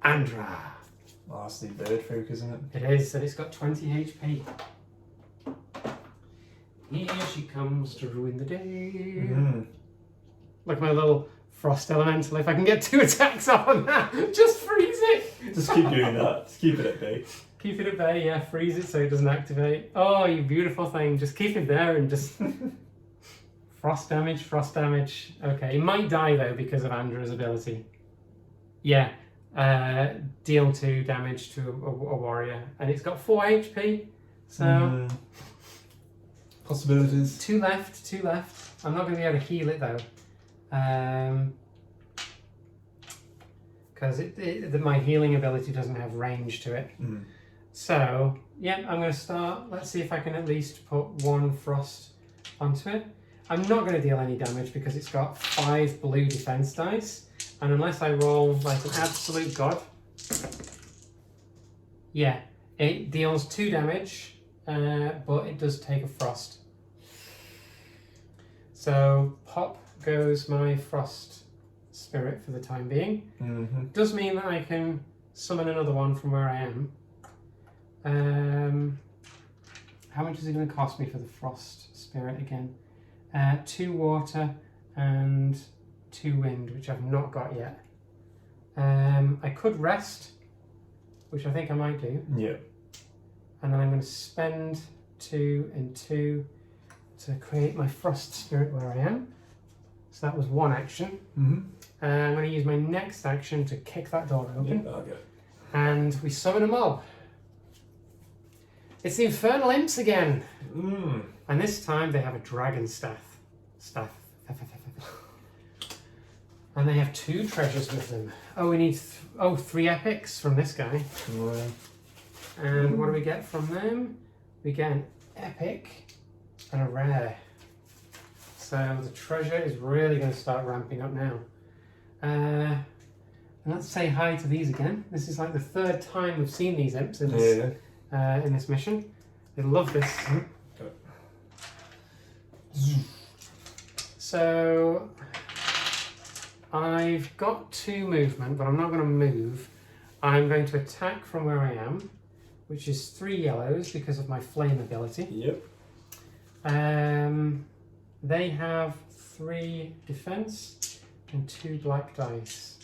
Andra. Oh, that's the bird folk, isn't it? It is, and it's got 20 HP. Here she comes to ruin the day. Like my little frost elemental, if I can get 2 attacks off on that, just freeze it! Just keep doing that, just keep it at bay. Keep it at bay, yeah, freeze it so it doesn't activate. Oh, you beautiful thing, just keep it there and just... Frost damage. Okay, it might die though because of Andra's ability. Yeah, deal 2 damage to a warrior, and it's got 4 HP, so... Possibilities. 2 left. I'm not going to be able to heal it though. Because my healing ability doesn't have range to it. So, yeah, I'm going to start. Let's see if I can at least put 1 frost onto it. I'm not going to deal any damage because it's got 5 blue defense dice. And unless I roll like an absolute god, yeah, it deals 2 damage, but it does take a frost. So, pop goes my frost spirit for the time being. Does mean that I can summon another one from where I am. How much is it going to cost me for the frost spirit again? 2 water and 2 wind, which I've not got yet. I could rest, which I think I might do. Yeah. And then I'm going to spend 2 and 2 to create my frost spirit where I am. So that was 1 action. I'm going to use my next action to kick that door open. Yeah, okay. And we summon a mob. It's the Infernal Imps again. And this time they have a dragon staff. And they have 2 treasures with them. Oh, we need 3 epics from this guy. And what do we get from them? We get an epic and a rare. So the treasure is really going to start ramping up now. And let's say hi to these again. This is like the 3rd time we've seen these imps in this mission. They love this. So I've got 2 movement, but I'm not going to move. I'm going to attack from where I am, which is 3 yellows because of my flame ability. Yep. They have 3 defense and 2 black dice.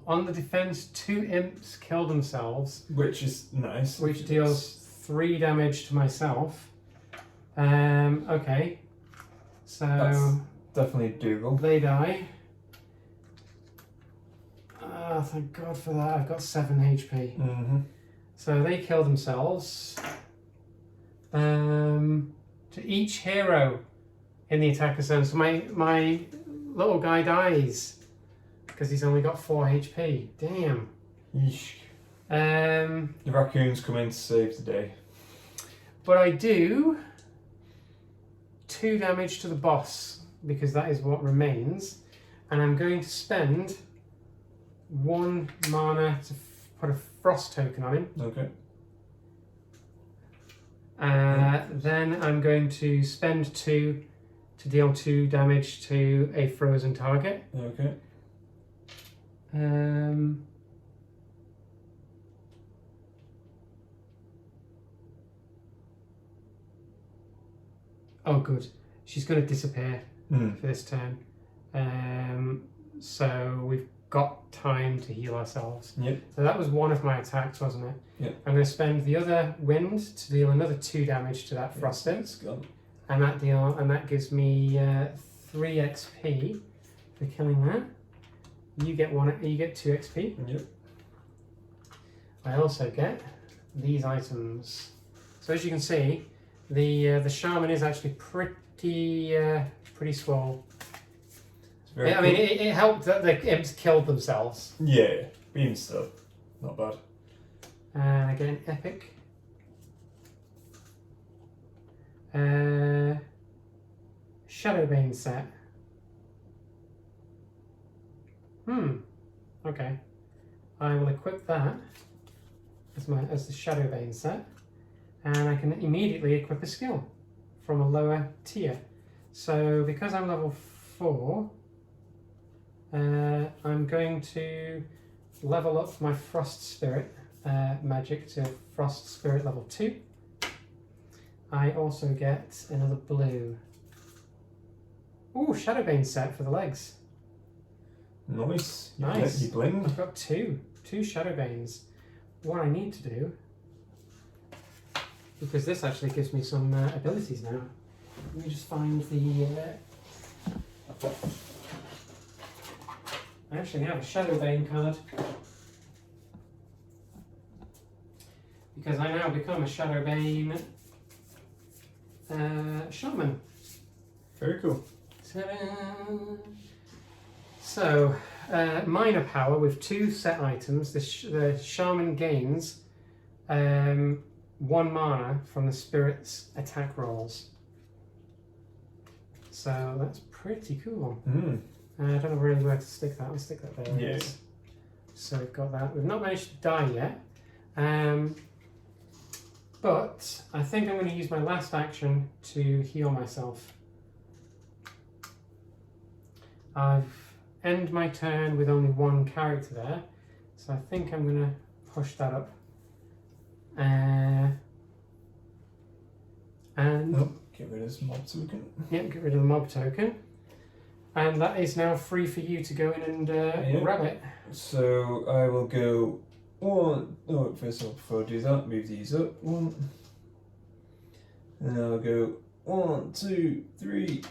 On the defense, 2 imps kill themselves, Which is nice. which deals 3 damage to myself. Okay, so That's definitely doable. they die. Thank God for that. I've got 7 HP. So they kill themselves. To each hero in the attacker zone. So my little guy dies because he's only got 4 HP. Damn. Yeesh. The raccoons come in to save the day. But I do 2 damage to the boss because that is what remains, and I'm going to spend 1 mana to put a frost token on him. Okay. Then I'm going to spend 2 to deal 2 damage to a frozen target. Okay. Oh, good. She's going to disappear for this turn. So we've got time to heal ourselves. Yep. So that was one of my attacks, wasn't it? Yep. I'm going to spend the other wind to deal another 2 damage to that frost imp. It's gone. And that gives me 3 XP for killing that. You get 2 XP. Yep. I also get these items. So as you can see, the shaman is actually pretty swole. I mean, it helped that the imps killed themselves. Yeah, but even still, not bad. I get an epic. Shadowbane set. Okay. I will equip that as the Shadowbane set, and I can immediately equip a skill from a lower tier. So because I'm level 4, I'm going to level up my Frost Spirit magic to Frost Spirit level 2. I also get another blue. Ooh, Shadowbane set for the legs. Nice. Nice. You bling. I've got two Shadowbanes. What I need to do, because this actually gives me some abilities now. Let me just find the... I actually have a Shadowbane card. Because I now become a Shadowbane Shaman. Very cool. Ta-da! So, minor power with 2 set items. The Shaman gains 1 mana from the spirit's attack rolls. So that's pretty cool. I don't know really where to stick that. I'll stick that there. Yeah. So we've got that. We've not managed to die yet. But I think I'm going to use my last action to heal myself. I've ended my turn with only 1 character there. So I think I'm going to push that up. And get rid of this mob token. Yep, get rid of the mob token. And that is now free for you to go in and grab it. So I will go 1. Oh, first of all, before I do that, move these up 1. And then I'll go 1, 2, 3.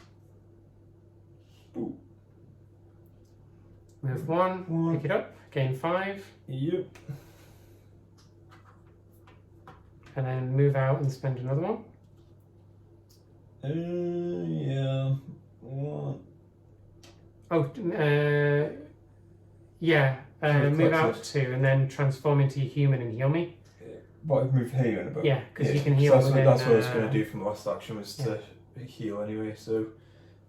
Ooh. Move 1, pick it up, gain 5. Yep. And then move out and spend another 1. Yeah. 1. Oh, yeah. Move out 2 and then transform into your human and heal me. What, I've moved here in a bit? Yeah, because you can heal that's within, that's what I was going to do from the last action, was to heal anyway, so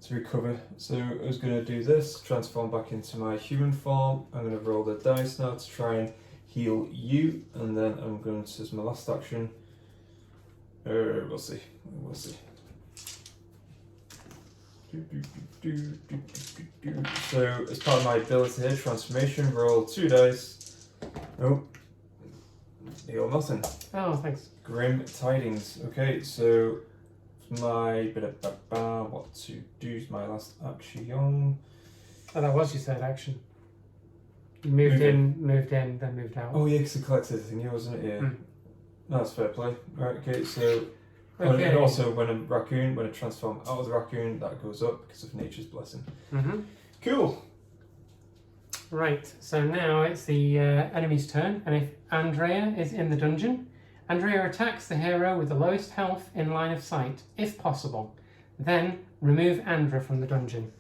to recover. So I was going to do this, transform back into my human form. I'm going to roll the dice now to try and heal you, and then I'm going to, as my last action, we'll see. So, as part of my ability here, transformation, roll 2 dice. Oh, heal nothing. Oh, thanks. Grim tidings. Okay, so my what to do is my last action. Oh, that was your third action. You moved in, then moved out. Oh yeah, because I collected the thing, yeah, wasn't it? Yeah. That's fair play. Right, okay, so Okay. and also when I transform out of the raccoon, that goes up because of nature's blessing. Cool. Right, so now it's the enemy's turn, and if Andrea is in the dungeon, Andrea attacks the hero with the lowest health in line of sight, if possible. Then remove Andrea from the dungeon.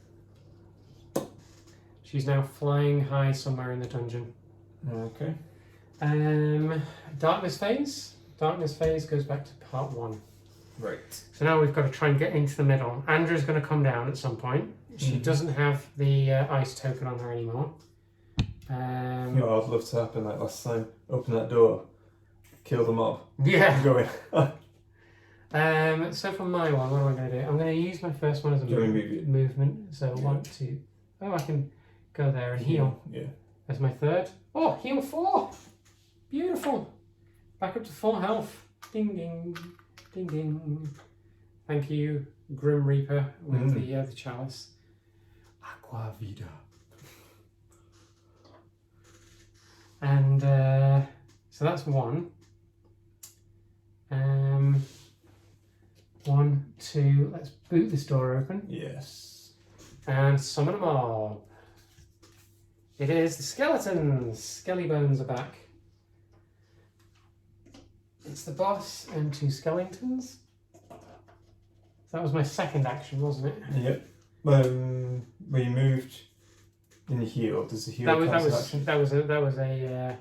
She's now flying high somewhere in the dungeon. Okay. Darkness phase. Darkness phase goes back to part 1. Right. So now we've got to try and get into the middle. Andrea's going to come down at some point. She doesn't have the ice token on her anymore. You know, I'd love to happen like last time. Open that door, kill the mob. Yeah. Go in. So for my one, what am I going to do? I'm going to use my first one as a movement. So 1, 2. Oh, I can go there and heal. Yeah. As my third. Oh, heal 4. Beautiful. Back up to full health. Ding ding, ding ding. Thank you, Grim Reaper with the chalice. Aqua vida. And so that's 1. 1, 2. Let's boot this door open. Yes. And summon a mob. It is the skeletons. Skelly bones are back. It's the boss and 2 skeletons. That was my second action, wasn't it? Yep. When you moved and you healed, does the heal action? That was a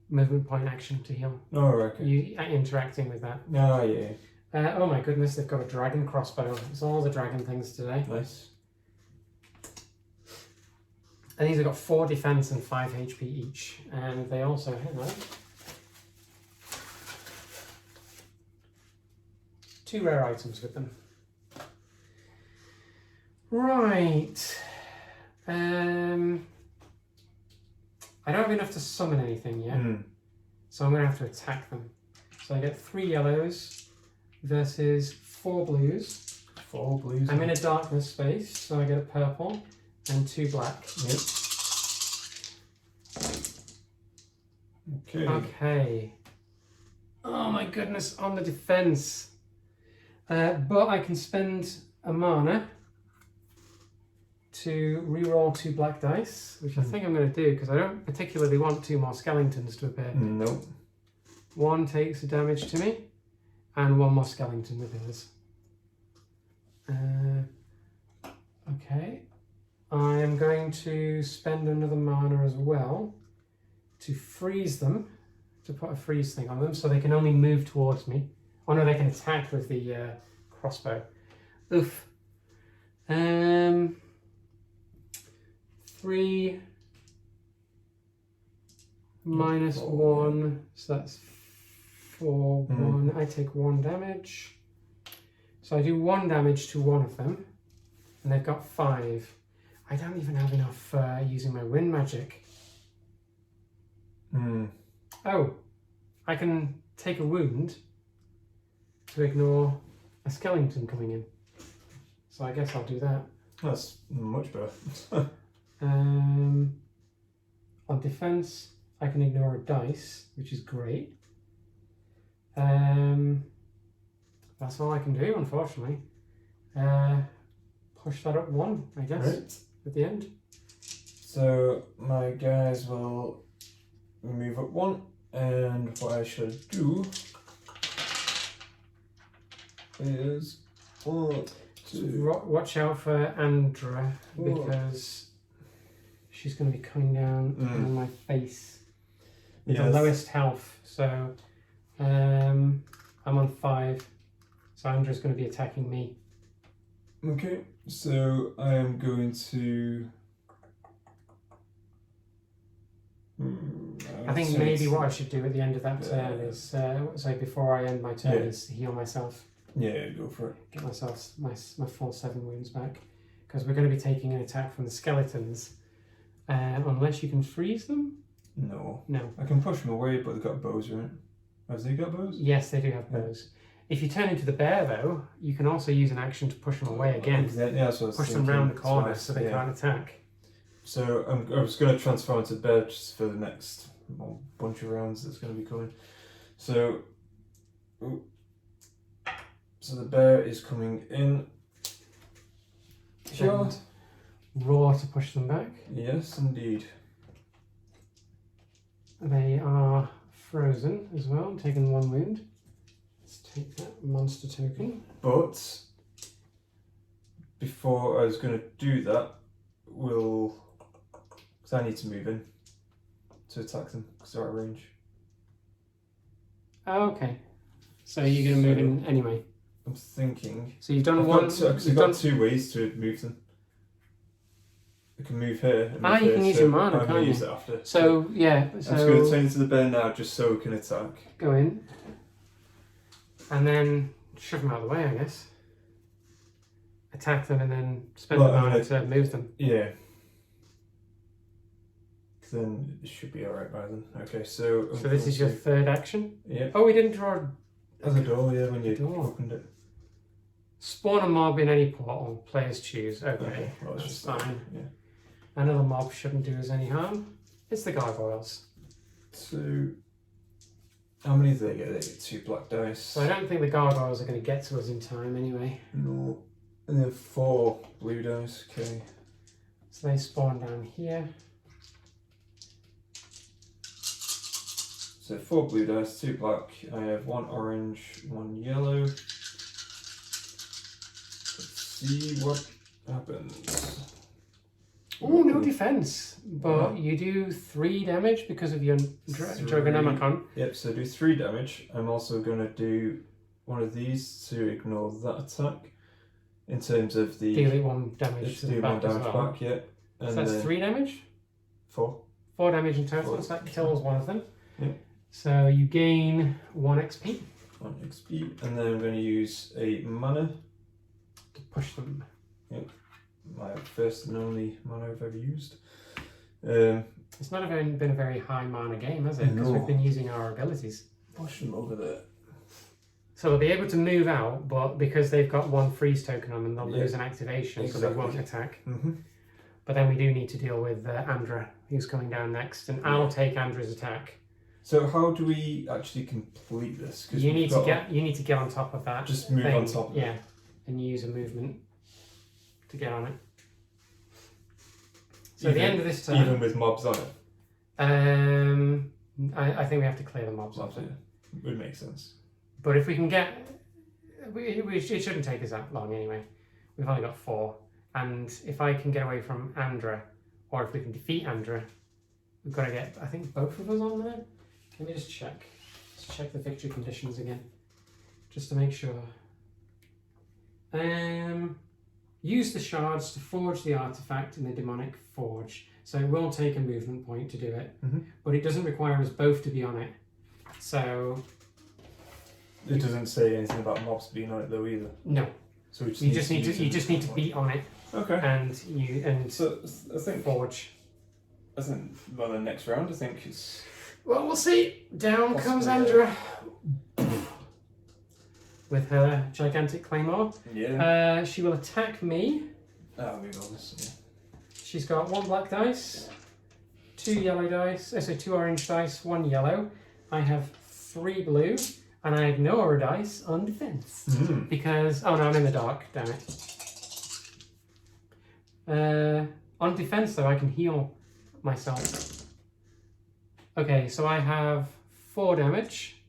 movement point action to heal. Oh, okay. You interacting with that. Oh, yeah. Oh my goodness, they've got a dragon crossbow. It's all the dragon things today. Nice. And these have got 4 defense and 5 HP each. And they also, hang on, 2 rare items with them. Right. I don't have enough to summon anything yet. So I'm going to have to attack them. So I get 3 yellows versus 4 blues. 4 blues. I'm in a darkness space, so I get a purple and 2 black. Yep. Okay. Okay. Oh my goodness, on the defense. But I can spend a mana to reroll 2 black dice, which I think I'm going to do because I don't particularly want 2 more skeletons to appear. Nope. 1 takes a damage to me, and 1 more skeleton appears. Okay. I am going to spend another mana as well to freeze them, to put a freeze thing on them, so they can only move towards me. Oh no, they can attack with the crossbow. Oof. 3 minus 1, so that's 4, 1. I take 1 damage. So I do 1 damage to one of them, and they've got 5. I don't even have enough using my wind magic. Oh, I can take a wound to ignore a skeleton coming in. So I guess I'll do that. That's much better. On defense, I can ignore a dice, which is great. That's all I can do, unfortunately. Push that up 1, I guess, Right. at the end. So my guys will move up 1, and what I should do is 1, 2. Watch out for Andra, because she's going to be coming down on my face with the lowest health. So I'm on 5, so Andra's going to be attacking me. Okay, so I am going to. I think maybe what I should do at the end of that turn is, so before I end my turn, is heal myself. Yeah, go for it. Get myself my full 7 wounds back, because we're going to be taking an attack from the skeletons. Unless you can freeze them? No. No. I can push them away, but they've got bows, right? Have they got bows? Yes, they do have bows. If you turn into the bear, though, you can also use an action to push them away again. Yeah, so push them round the corner so they can't attack. So I was going to transform into bear just for the next bunch of rounds that's going to be coming. So, the bear is coming in. Sure. And roar to push them back. Yes, indeed. They are frozen as well. I'm taking 1 wound. Let's take that monster token. But before I was going to do that, because I need to move in to attack them because they're out of range. Oh, okay. So you're going to move in anyway. I'm thinking. So you've done I've one. got 2 ways to move them. I can move here. And move you can use your mana, I'm can't going to you? use it after. So yeah. So I'm just going to turn into the bear now, just so we can attack. Go in, and then shove them out of the way, I guess. Attack them and then spend the mana to move them. Yeah. Then it should be alright by then. Okay, so. So this is your 3rd action? Yeah. Oh, we didn't draw. As a door, yeah, when you opened it. Spawn a mob in any portal. Players choose. Okay, well, that's just fine. Yeah. Another mob shouldn't do us any harm. It's the gargoyles. So, how many do they get? They get 2 black dice. So I don't think the gargoyles are going to get to us in time anyway. No. And then 4 blue dice, okay. So they spawn down here. So 4 blue dice, 2 black. I have 1 orange, 1 yellow. Let's see what happens. Oh, no defense, but you do 3 damage because of your Dragonomicon. Yep, so do 3 damage. I'm also going to do one of these to ignore that attack. In terms of the... Deal it 1 damage to the back as well. Back, yeah. And so that's 3 damage? 4. 4 damage in total, so that kills one of them. Yep. So you gain 1 XP. 1 XP, and then I'm going to use a mana. To push them. Yep. My first and only mana I've ever used. It's not been a very high mana game, has it? Because we've been using our abilities. Push them over there. So they'll be able to move out, but because they've got 1 freeze token on them, they'll lose an activation, so they won't attack. But then we do need to deal with Andra, who's coming down next, and I'll take Andra's attack. So how do we actually complete this? You need to get on top of that. Just move on top of it. Yeah, and use a movement to get on it. So at the end of this turn, even with mobs on it. I think we have to clear the mobs off it. Would make sense. But if we can get, it shouldn't take us that long anyway. We've only got 4. And if I can get away from Andra, or if we can defeat Andra, we've got to get, I think, both of us on there. Let me just check. Let's check the victory conditions again, just to make sure. Use the shards to forge the artifact in the demonic forge. So it will take a movement point to do it, but it doesn't require us both to be on it. So it doesn't say anything about mobs being on it though either. No. So we you just need to be on it. Okay. And so I think forge. I think by the next round, I think it's. Well, we'll see. Down Possibly, comes Andra with her gigantic claymore. Yeah. She will attack me. Oh, we got this. Yeah. She's got 1 black dice, 2 yellow dice, so 2 orange dice, 1 yellow. I have 3 blue, and I ignore a dice on defense because oh no, I'm in the dark. Damn it. On defense though, I can heal myself. Okay, so I have 4 damage.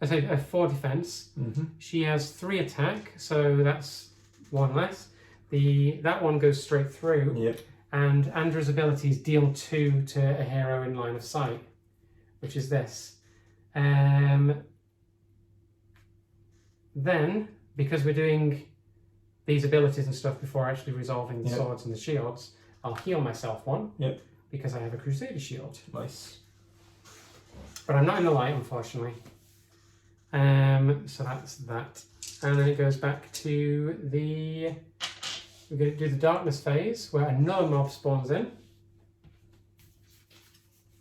I say 4 defense. She has 3 attack, so that's 1 less. That one goes straight through. Yep. And Andra's abilities deal 2 to a hero in line of sight, which is this. Then, because we're doing these abilities and stuff before actually resolving the swords and the shields, I'll heal myself 1. Yep. Because I have a Crusader shield. Nice. But I'm not in the light, unfortunately. So that's that. And then it goes back to the... We're going to do the darkness phase, where another mob spawns in.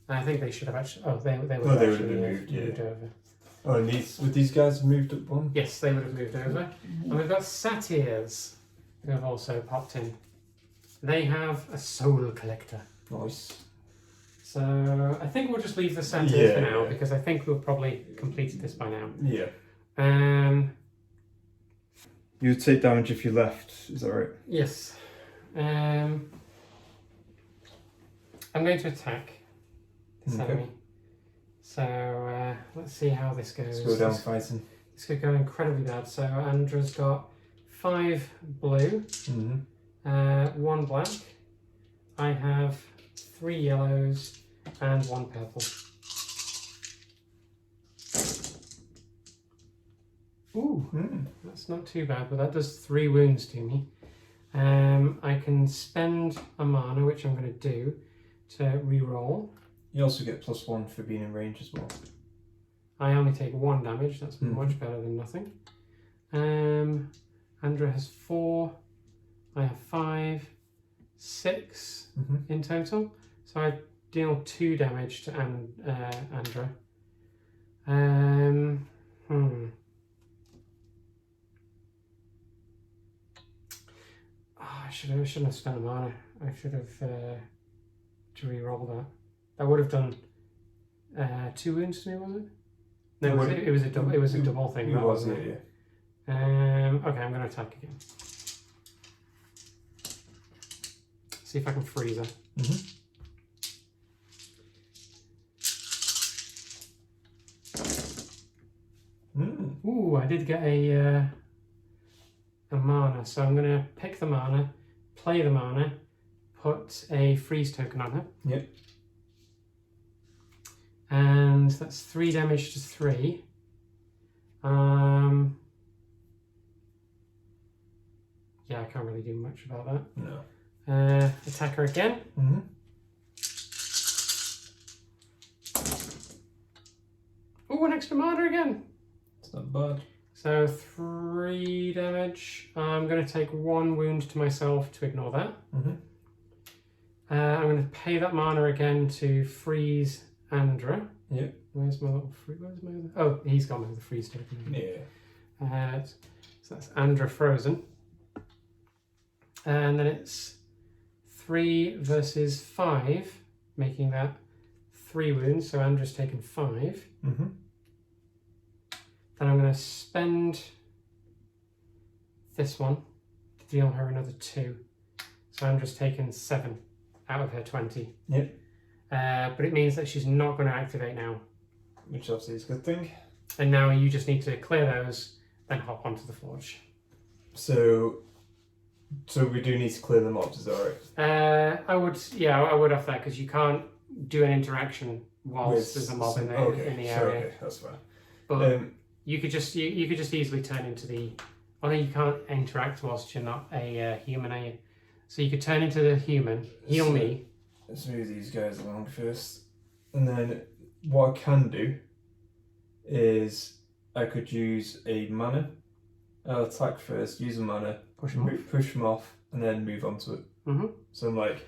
I think they should have actually... Oh, they would have actually moved over. Oh, and these guys moved up 1? Yes, they would have moved over. And we've got satyrs who have also popped in. They have a soul collector. Nice. So I think we'll just leave the satyrs for now, because I think we'll probably completed this by now. Yeah. You would take damage if you left, is that right? Yes. I'm going to attack this enemy. So let's see how this goes. Let's go down fighting. This could go incredibly bad. So Andra's got 5 blue, 1 black. I have 3 yellows and 1 purple. Ooh, that's not too bad, but that does 3 wounds to me. I can spend a mana, which I'm going to do, to re-roll. You also get +1 for being in range as well. I only take 1 damage, that's much better than nothing. Andra has 4, I have 5, 6 in total. So I deal 2 damage to Andra. I shouldn't have spent a mana. I should have to re-roll that. That would have done 2 wounds to me, was it? No, it was a double. It was a double thing. It wasn't it? Okay, I'm going to attack again. See if I can freeze her. Ooh, I did get a mana, so I'm going to pick the mana, play the mana, put a freeze token on her. Yep. And that's 3 damage to 3. Yeah, I can't really do much about that. No. Attack her again. Oh, an extra mana again. It's not bad. So 3 damage. I'm going to take 1 wound to myself to ignore that. I'm going to pay that mana again to freeze Andra. Yep. Where's my little free? Where's my other? Oh, he's got the freeze token. Yeah. So that's Andra frozen. And then it's 3 versus 5, making that 3 wounds. So Andra's taken 5. Then I'm going to spend this one to deal her another 2. So Andra's taken 7 out of her 20. Yep. But it means that she's not going to activate now. Which obviously is a good thing. And now you just need to clear those, then hop onto the forge. So So we do need to clear the mobs, is that right? I would have that because you can't do an interaction whilst there's a mob in the area. Okay, that's fine. But you could just easily turn into the. Oh no, you can't interact whilst you're not a human, are you? So you could turn into the human, heal me. Let's move these guys along first, and then what I can do is I could use a mana. I'll attack first, use a mana, push them off, and then move on to it. Mm-hmm. So I'm like.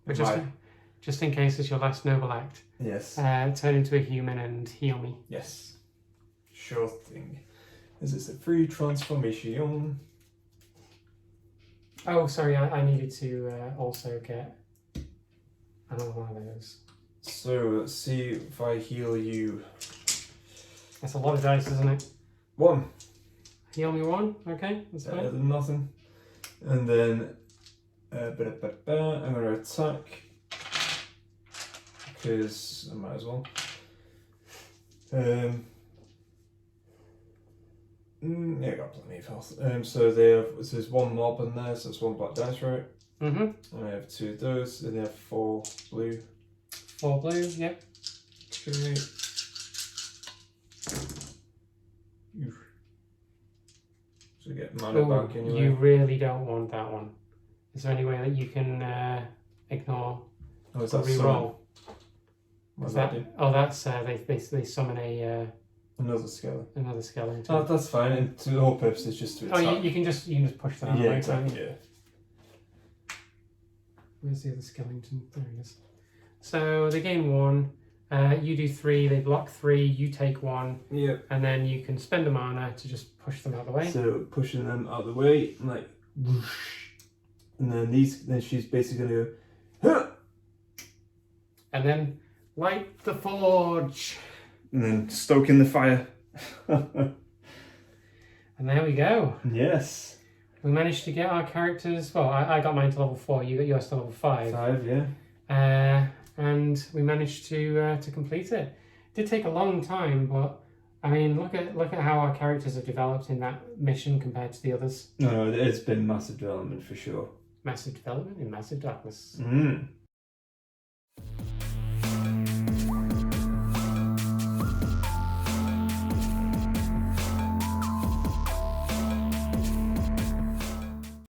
But just in case it's your last noble act. Yes. Turn into a human and heal me. Yes. Sure thing. Is this a free transformation? Oh, sorry, I needed to also get another one of those. So let's see if I heal you. That's a lot of dice, isn't it? 1. Heal me 1, okay, that's fine. Better than nothing. And then I'm going to attack because I might as well. Yeah, I got plenty of health. So there's 1 mob in there, so it's 1 black dice, right? Mm-hmm. And I have 2 of those, and they have 4 blue. 4 blue, yep. Okay. So we get mana back anyway. You really don't want that one. Is there any way that you can ignore Oh, is or that reroll? What does that do? Oh, that's they summon Another skeleton. another skeleton. Oh, that's fine. And to the whole purpose is just to attack. Oh, you can just push that out. Yeah, right? exactly. Yeah. Where's the other skeleton? There he is. So they gain 1. You do 3. They block 3. You take 1. Yeah. And then you can spend a mana to just push them out of the way. So pushing them out of the way, like whoosh. And then she's basically gonna go, huh! And then light the forge. And then stoking the fire. And there we go. Yes. We managed to get our characters. Well, I got mine to level 4. You got yours to level 5. 5, yeah. And we managed to complete it. It did take a long time, but I mean, look at how our characters have developed in that mission compared to the others. No, it's been massive development for sure. Massive development in massive darkness. Mm.